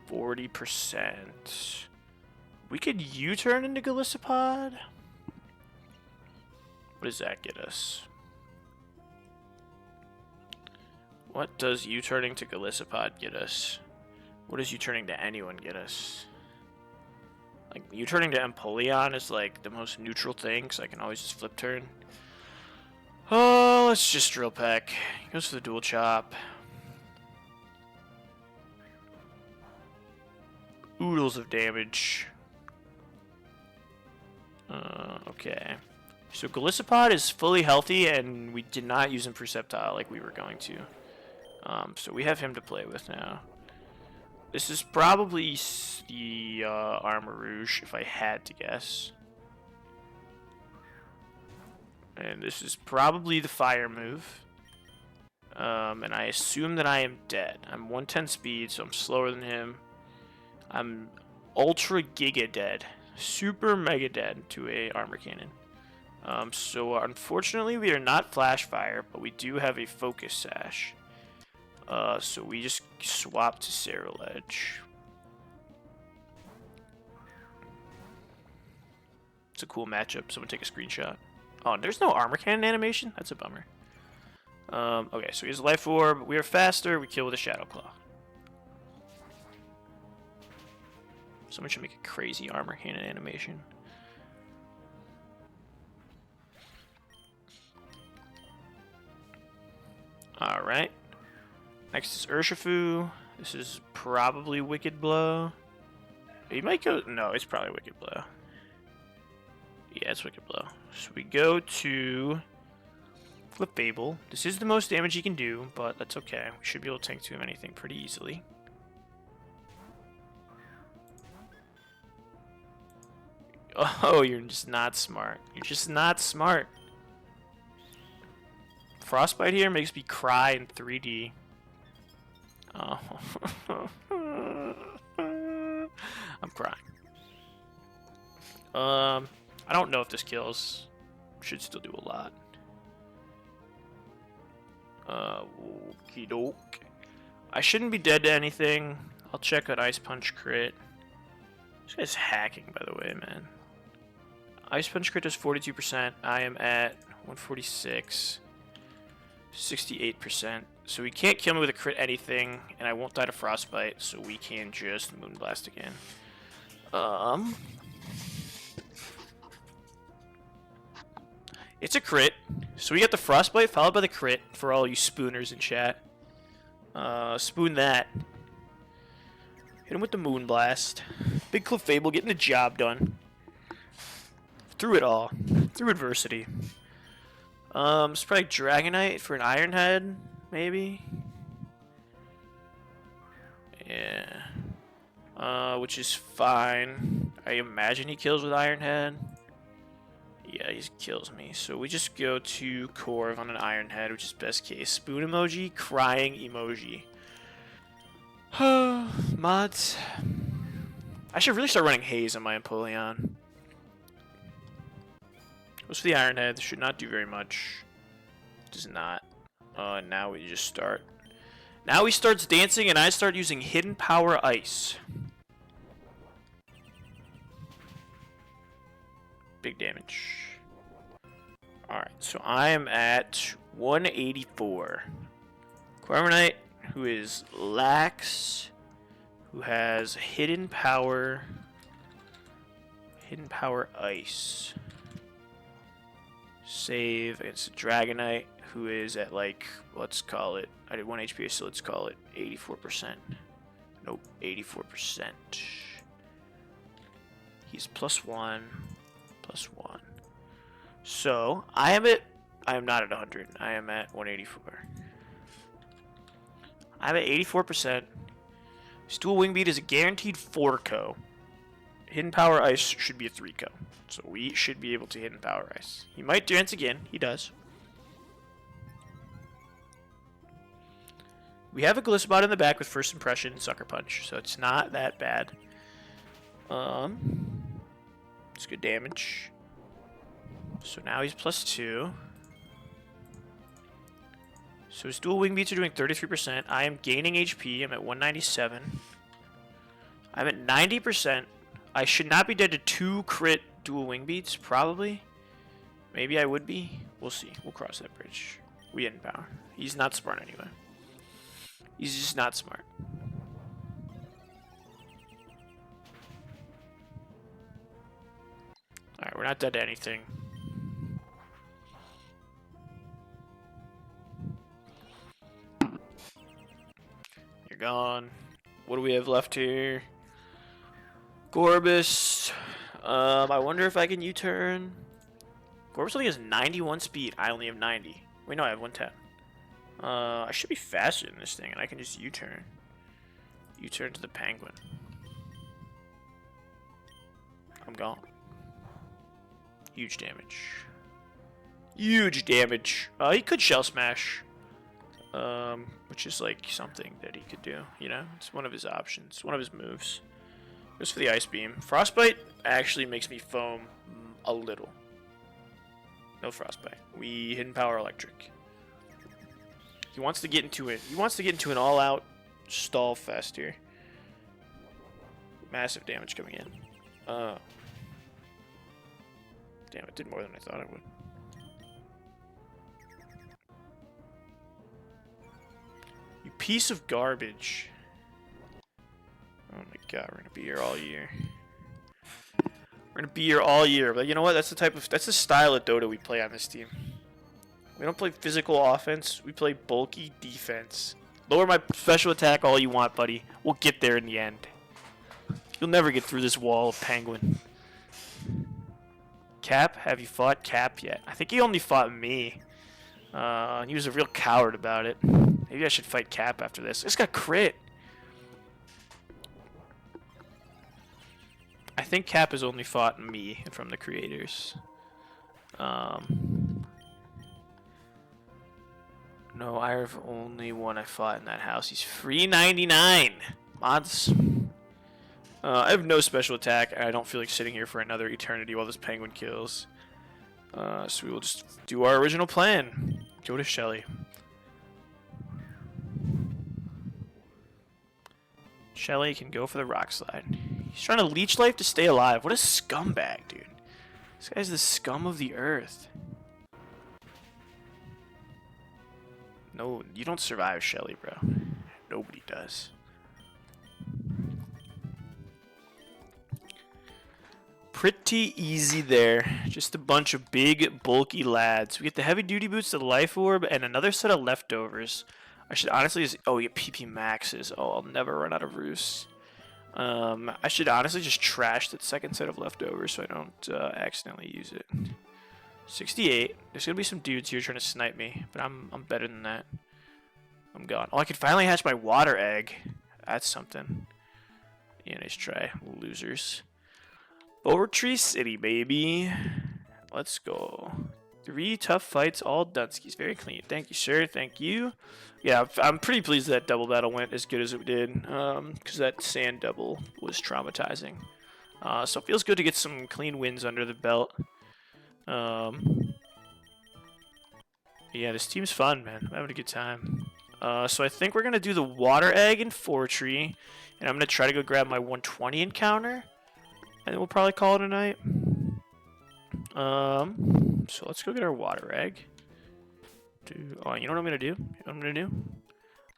40%. We could U-turn into Gliscopod. What does that get us? What does U-turning to Gliscopod get us? What does U-turning to anyone get us? Like, U-turning to Empoleon is like the most neutral thing, so I can always just flip turn. Oh, let's just Drill Peck. Goes for the Dual Chop. Oodles of damage. Okay. So Gliscopod is fully healthy, and we did not use him for Sceptile like we were going to. So we have him to play with now. This is probably the Armor Rouge, if I had to guess. And this is probably the Fire move. And I assume that I am dead. I'm 110 speed, so I'm slower than him. I'm ultra giga dead. Super mega dead to a armor cannon. So unfortunately we are not Flash Fire, but we do have a Focus Sash. So we just swap to Cerulege. It's a cool matchup. Someone take a screenshot. Oh, there's no armor cannon animation? That's a bummer. Okay, so he has a Life Orb. We are faster. We kill with a Shadow Claw. Someone should make a crazy armor cannon animation. Alright. Next is Urshifu. This is probably Wicked Blow. He might go... No, it's probably Wicked Blow. Yeah, it's Wicked Blow. So we go to Clefable. This is the most damage he can do, but that's okay. We should be able to tank to him anything pretty easily. Oh, you're just not smart. You're just not smart. Frostbite here makes me cry in 3D. Oh. I'm crying. I don't know if this kills. Should still do a lot. Okie doke. I shouldn't be dead to anything. I'll check an Ice Punch crit. This guy's hacking, by the way, man. Ice Punch crit does 42%. I am at 146. 68%. So he can't kill me with a crit anything, and I won't die to Frostbite, so we can just Moonblast again. It's a crit. So we got the Frostbite followed by the crit for all you spooners in chat. Spoon that. Hit him with the Moonblast. Big Clefable getting the job done. Through it all. Through adversity. It's probably Dragonite for an Iron Head, maybe. Yeah. Which is fine. I imagine he kills with Iron Head. Yeah, he kills me. So we just go to Corv on an Iron Head, which is best case. Spoon emoji, crying emoji. Mods. I should really start running Haze on my Empoleon. Goes for the Iron Head. This should not do very much. Does not. Now we just start. Now he starts dancing, and I start using Hidden Power Ice. Big damage. Alright, so I am at 184. Corviknight, who is lax, who has Hidden Power Ice. Save against Dragonite, who is at, like, let's call it, I did 1 HP, so let's call it 84%. Nope, 84%. He's +1, +1. So, I am not at 100, I am at 184. I'm at 84%. His dual Wing Beat is a guaranteed 4-co. Hidden Power Ice should be a 3-co. So we should be able to Hidden Power Ice. He might dance again. He does. We have a Glissobot in the back with First Impression and Sucker Punch, so it's not that bad. It's good damage. So now he's +2. So his dual Wing Beats are doing 33%. I am gaining HP. I'm at 197. I'm at 90%. I should not be dead to 2 crit dual Wing Beats, probably. Maybe I would be. We'll see. We'll cross that bridge. We Hidden Power. He's not smart anyway. He's just not smart. Alright, we're not dead to anything. You're gone. What do we have left here? Gorbis. I wonder if I can U-turn. Gorbis only has 91 speed. I only have 90. Wait, no, I have 110. I should be faster than this thing, and I can just U-turn. U-turn to the Penguin. I'm gone. Huge damage. Huge damage. He could Shell Smash. Which is like something that he could do, you know? It's one of his options, one of his moves. Goes for the Ice Beam. Frostbite actually makes me foam a little. No Frostbite. We Hidden Power Electric. He wants to get into it. He wants to get into an all-out stall fest here. Massive damage coming in. Damn, it did more than I thought it would. You piece of garbage. Oh my God, we're gonna be here all year. We're gonna be here all year. But you know what? That's the style of Dota we play on this team. We don't play physical offense. We play bulky defense. Lower my special attack all you want, buddy. We'll get there in the end. You'll never get through this wall of Penguin. Cap, have you fought Cap yet? I think he only fought me. He was a real coward about it. Maybe I should fight Cap after this. It's got crit. I think Cap has only fought me from the creators. No, I have only one I fought in that house. He's free 99 mods. I have no special attack. I don't feel like sitting here for another eternity while this penguin kills. So we will just do our original plan. Go to Shelly. Shelly can go for the rock slide. He's trying to leech life to stay alive. What a scumbag, dude. This guy's the scum of the earth. No, you don't survive Shelly, bro. Nobody does. Pretty easy there. Just a bunch of big, bulky lads. We get the heavy duty boots, the life orb, and another set of leftovers. I should honestly just... Oh, we get PP maxes. Oh, I'll never run out of roosts. I should honestly just trash that second set of leftovers so I don't accidentally use it. 68. There's gonna be some dudes here trying to snipe me, but I'm better than that. I'm gone. Oh, I could finally hatch my water egg. That's something. Yeah, nice try, losers. Poetry City, baby. Let's go. 3 tough fights, all Dunskies. Very clean. Thank you, sir. Thank you. Yeah, I'm pretty pleased that double battle went as good as it did, because that sand double was traumatizing. So it feels good to get some clean wins under the belt. Yeah, this team's fun, man. I'm having a good time. So I think we're going to do the water egg and fortree, and I'm going to try to go grab my 120 encounter, and then we'll probably call it a night. So let's go get our water egg. Oh, you know what I'm going to do? You know what I'm going to do?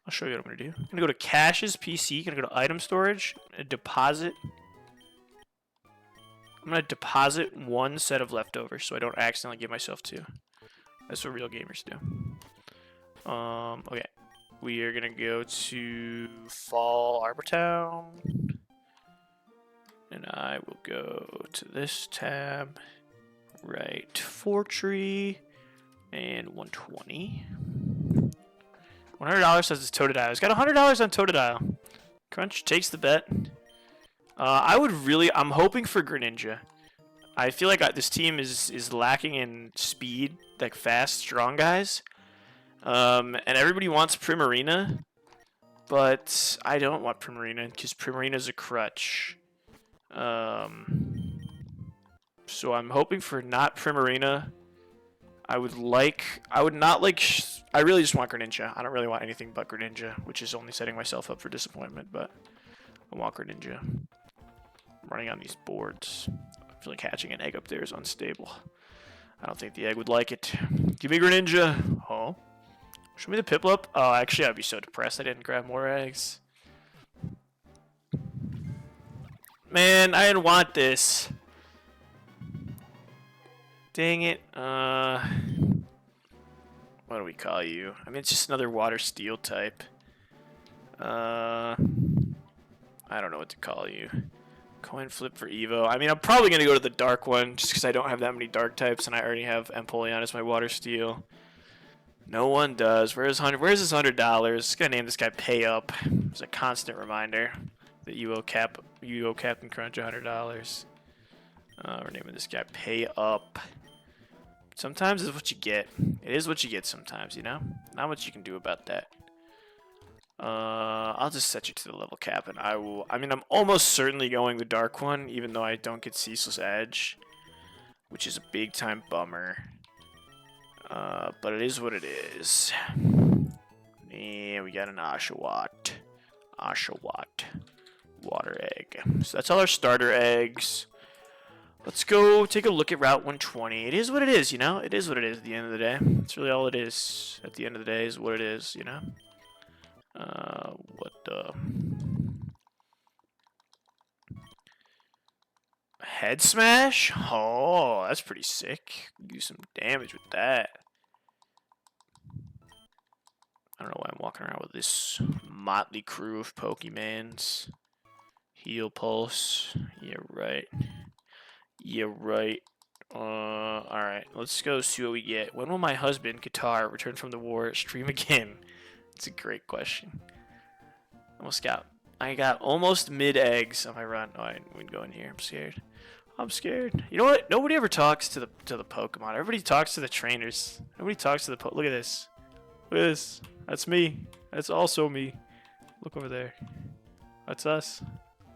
I'll show you what I'm going to do. I'm going to go to Cash's PC, going to go to item storage, and deposit. I'm going to deposit 1 set of leftovers so I don't accidentally give myself 2. That's what real gamers do. Okay. We are going to go to Fall Arbor Town. And I will go to this tab. Right. Fortree. And 120. $100 says it's Totodile. It's got $100 on Totodile. Crunch takes the bet. I'm hoping for Greninja. I feel like this team is lacking in speed, like fast, strong guys. And everybody wants Primarina, but I don't want Primarina because Primarina's a crutch. So I'm hoping for not Primarina. I really just want Greninja. I don't really want anything but Greninja, which is only setting myself up for disappointment, but I want Greninja. I'm running on these boards. I feel like hatching an egg up there is unstable. I don't think the egg would like it. Give me Greninja. Oh. Show me the Piplup. Oh, actually, I'd be so depressed I didn't grab more eggs. Man, I didn't want this. Dang it. What do we call you? I mean, it's just another water steel type. I don't know what to call you. Coin flip for Evo. I mean, I'm probably going to go to the dark one just because I don't have that many dark types and I already have Empoleon as my water steel. No one does. Where's his $100? Just going to name this guy Pay Up. It's a constant reminder that you owe Captain Crunch $100. We're naming this guy Pay Up. Sometimes it's what you get. It is what you get sometimes, you know? Not much you can do about that. I'll just set you to the level cap, and I'm almost certainly going the dark one, even though I don't get Ceaseless Edge, which is a big time bummer. But it is what it is. Yeah, we got an Oshawott. Water egg. So that's all our starter eggs. Let's go take a look at Route 120. It is what it is, you know? It is what it is at the end of the day. That's really all it is. At the end of the day is what it is, you know? Head smash? Oh, that's pretty sick. Do some damage with that. I don't know why I'm walking around with this motley crew of Pokemans. Heal Pulse. Yeah, right. Yeah, right. Alright. Let's go see what we get. When will my husband, Qatar, return from the war, stream again? It's a great question. I got almost mid-eggs on my run. Oh, I wouldn't go in here. I'm scared. I'm scared. You know what? Nobody ever talks to the Pokemon. Everybody talks to the trainers. Nobody talks to the Look at this. Look at this. That's me. That's also me. Look over there. That's us.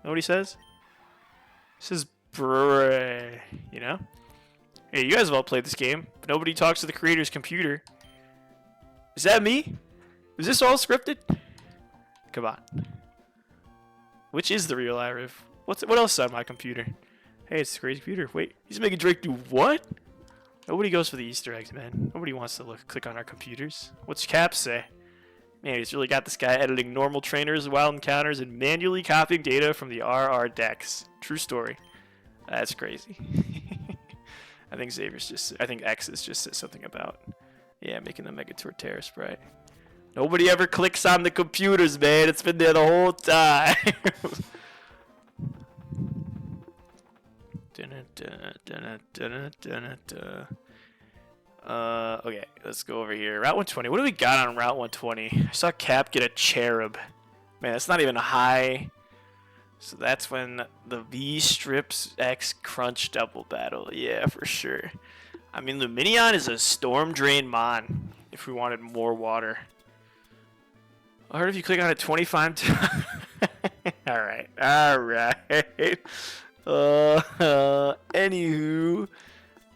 Know what he says? He says, "Bruh." You know? Hey, you guys have all played this game, but nobody talks to the creator's computer. Is that me? Is this all scripted? Come on. Which is the real Irif? What else is on my computer? Hey, it's the crazy computer. Wait, he's making Drake do what? Nobody goes for the Easter eggs, man. Nobody wants to click on our computers. What's Cap say? Man, he's really got this guy editing normal trainers, wild encounters, and manually copying data from the RR decks. True story. That's crazy. I think X has just said something about, yeah, making the Mega Torterra sprite. Nobody ever clicks on the computers, man. It's been there the whole time. Okay, let's go over here. Route 120. What do we got on Route 120? I saw Cap get a Cherub. Man, that's not even a high. So that's when the V strips X crunch double battle. Yeah, for sure. I mean, Luminion is a Storm Drain Mon if we wanted more water. I heard if you click on it 25 times. Alright. Anywho.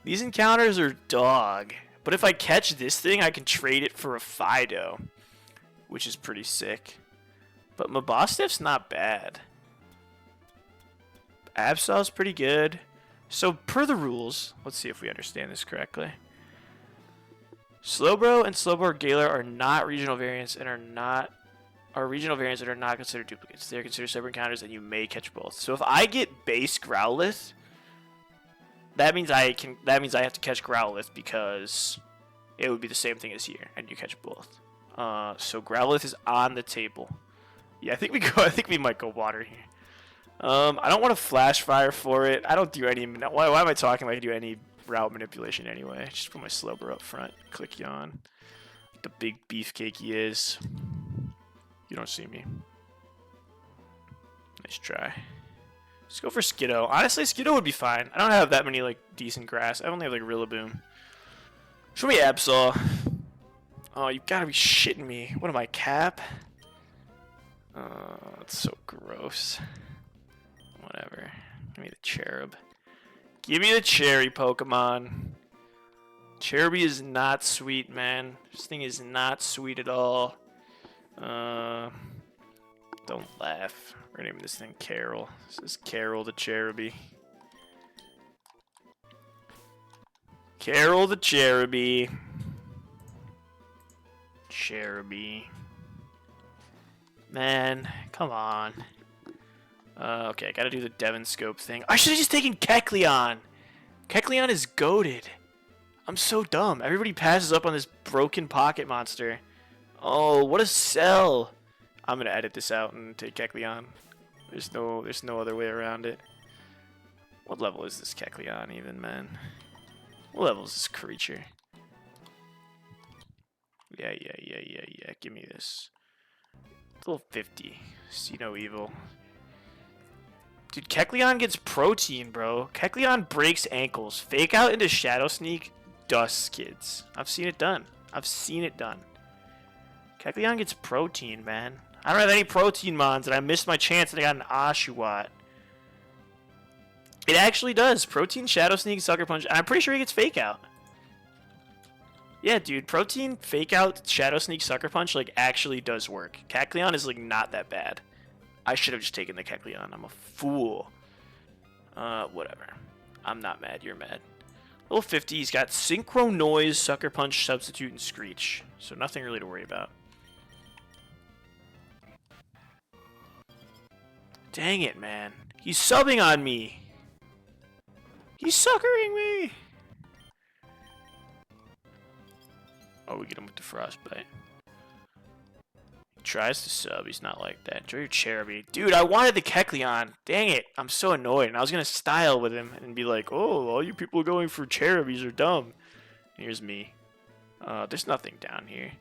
These encounters are dog. But if I catch this thing, I can trade it for a Fido. Which is pretty sick. But Mabostiff's not bad. Absol's pretty good. So, per the rules, let's see if we understand this correctly. Slowbro and Slowbro Galar are not regional variants and are regional variants that are not considered duplicates. They are considered separate encounters and you may catch both. So if I get base Growlithe, that means I have to catch Growlithe because it would be the same thing as here and you catch both. So Growlithe is on the table. Yeah, I think we might go water here. I don't want to flash fire for it. I don't do any. Why am I talking like I do any route manipulation anyway? Just put my Slowbro up front. Click yawn. The big beefcake he is. You don't see me. Nice try. Let's go for Skiddo. Honestly, Skiddo would be fine. I don't have that many like decent grass. I only have like Rillaboom. Show me Absol. Oh, you gotta be shitting me. What am I, Cap? That's so gross. Whatever. Give me the Cherub. Give me the Cherry Pokemon. Cherubi is not sweet, man. This thing is not sweet at all. Don't laugh. We're naming this thing Carol. This is Carol the Cherubi. Carol the Cherubi. Cherubi. Man, come on. Okay, I gotta do the Devon Scope thing. I should've just taken Kecleon! Kecleon is goated. I'm so dumb. Everybody passes up on this broken pocket monster. Oh, what a sell! I'm gonna edit this out and take Kecleon. There's no other way around it. What level is this Kecleon even, man? What level is this creature? Yeah. Give me this. Level 50. See no evil. Dude, Kecleon gets protein, bro. Kecleon breaks ankles. Fake out into Shadow Sneak. Dust kids. I've seen it done. Kecleon gets protein, man. I don't have any protein mons, and I missed my chance, and I got an Oshawott. It actually does. Protein, Shadow Sneak, Sucker Punch. And I'm pretty sure he gets Fake Out. Yeah, dude. Protein, Fake Out, Shadow Sneak, Sucker Punch, like, actually does work. Kecleon is, like, not that bad. I should have just taken the Kecleon. I'm a fool. Whatever. I'm not mad. You're mad. Level 50, he's got Synchro Noise, Sucker Punch, Substitute, and Screech. So nothing really to worry about. Dang it, man. He's subbing on me. He's suckering me! Oh, we get him with the frostbite. He tries to sub. He's not like that. Enjoy your Cherubi. Dude, I wanted the Kecleon. Dang it. I'm so annoyed. And I was going to style with him and be like, oh, all you people going for Cherubis are dumb. Here's me. There's nothing down here.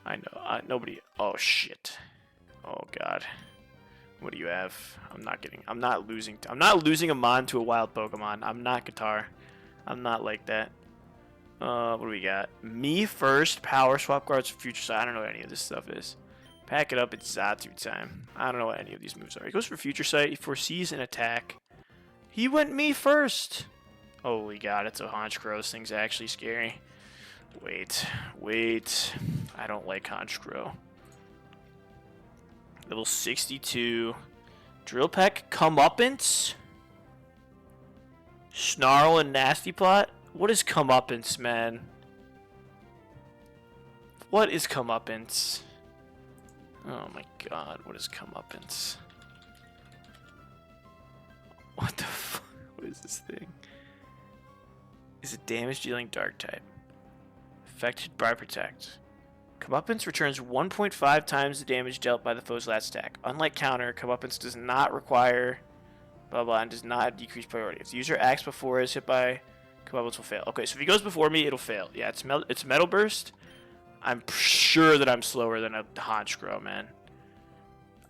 I know. Nobody. Oh, shit. Oh, God. What do you have? I'm not losing a Mon to a wild Pokemon. I'm not Guitar. I'm not like that. What do we got? Me first, Power Swap Guards, Future Sight. I don't know what any of this stuff is. Pack it up, it's Zatu time. I don't know what any of these moves are. He goes for Future Sight, he foresees an attack. He went me first! Holy God, it's a Honchkrow. This thing's actually scary. Wait. I don't like Honchkrow. Level 62. Drill Peck, Comeuppance? Snarl and Nasty Plot? What is Comeuppance, man? What is Comeuppance? Oh my God, what is Comeuppance? What the fuck? What is this thing? Is it damage dealing dark type? Affected by Protect. Comeuppance returns 1.5 times the damage dealt by the foe's last attack. Unlike Counter, Comeuppance does not require blah blah and does not have decreased priority. If the user acts before is hit by, Comeuppance will fail. Okay, so if he goes before me, it'll fail. Yeah, it's Metal Burst. I'm sure that I'm slower than a Honchkrow, man.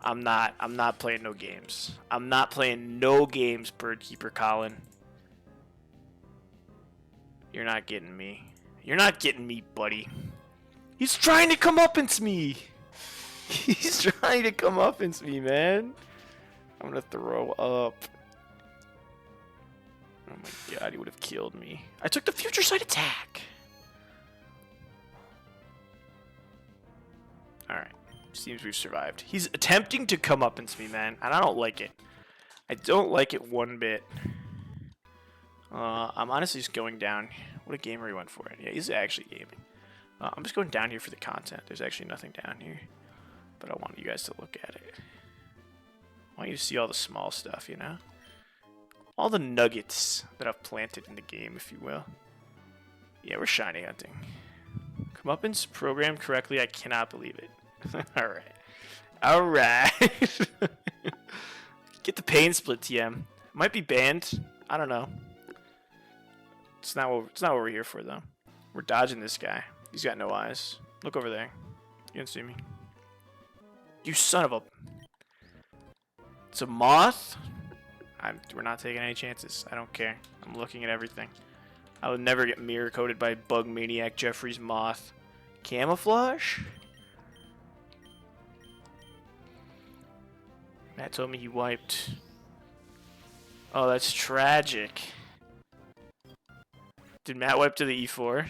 I'm not playing no games. I'm not playing no games, Birdkeeper Colin. You're not getting me. You're not getting me, buddy. He's trying to Comeuppance me. He's trying to Comeuppance me, man. I'm gonna throw up. Oh my God, he would have killed me. I took the Future Sight attack. Alright. Seems we've survived. He's attempting to Comeuppance me, man. And I don't like it. I don't like it one bit. I'm honestly just going down. What a gamer he went for it. Yeah, he's actually gaming. I'm just going down here for the content. There's actually nothing down here. But I want you guys to look at it. I want you to see all the small stuff, you know? All the nuggets that I've planted in the game, if you will. Yeah, we're shiny hunting. Comeuppance programmed correctly. I cannot believe it. Alright. Alright. Get the pain split, TM. Might be banned. I don't know. It's not what we're here for, though. We're dodging this guy. He's got no eyes. Look over there. You can see me. You son of a... It's a moth? We're not taking any chances. I don't care. I'm looking at everything. I would never get mirror coated by Bug Maniac Jeffrey's moth. Camouflage? Matt told me he wiped. Oh, that's tragic. Did Matt wipe to the E4?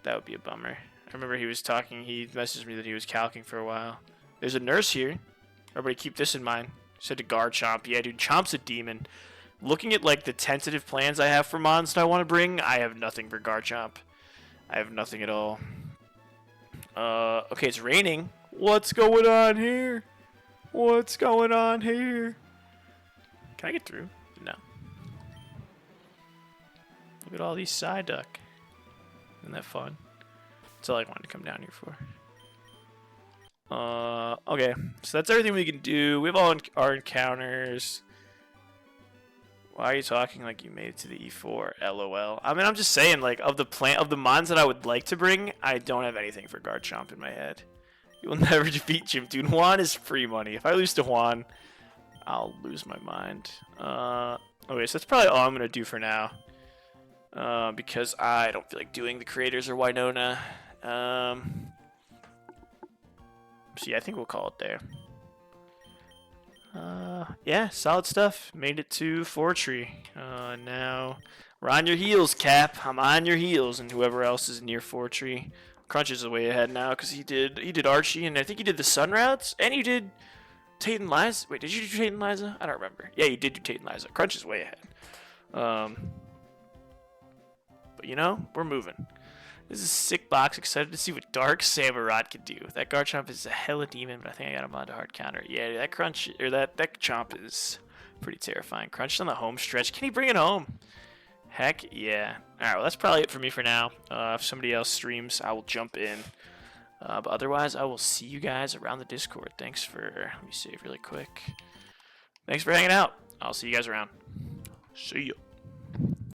That would be a bummer. I remember he was talking, he messaged me that he was calcing for a while. There's a nurse here. Everybody keep this in mind. Said to Garchomp. Yeah, dude, Chomp's a demon. Looking at, like, the tentative plans I have for mons that I want to bring, I have nothing for Garchomp. I have nothing at all. Okay, it's raining. What's going on here? What's going on here? Can I get through? No. Look at all these Psyduck. Isn't that fun? That's all I wanted to come down here for. Okay, so that's everything we can do. We have all our encounters. Why are you talking like you made it to the E4? LOL. I mean, I'm just saying, like, of the mons that I would like to bring, I don't have anything for Garchomp in my head. You will never defeat Jim, dude. Juan is free money. If I lose to Juan, I'll lose my mind. Okay, so that's probably all I'm gonna do for now. Because I don't feel like doing the creators or Winona. So yeah, I think we'll call it there. Yeah, solid stuff. Made it to Fortree. Now we're on your heels, Cap. I'm on your heels, and whoever else is near Fortree. Crunch is way ahead now because he did Archie, and I think he did the Sun routes, and he did Tate and Liza. Wait, did you do Tate and Liza? I don't remember. Yeah, you did do Tate and Liza. Crunch is way ahead. But you know, we're moving. This is a sick box. Excited to see what Dark Samurott can do. That Garchomp is a hella demon, but I think I got him on to hard counter. Yeah, that Crunch or that Chomp is Pretty terrifying. Crunched on the home stretch. Can he bring it home? Heck yeah. Alright, well, that's probably it for me for now. If somebody else streams, I will jump in. But otherwise, I will see you guys around the Discord. Thanks for... Let me save really quick. Thanks for hanging out. I'll see you guys around. See ya.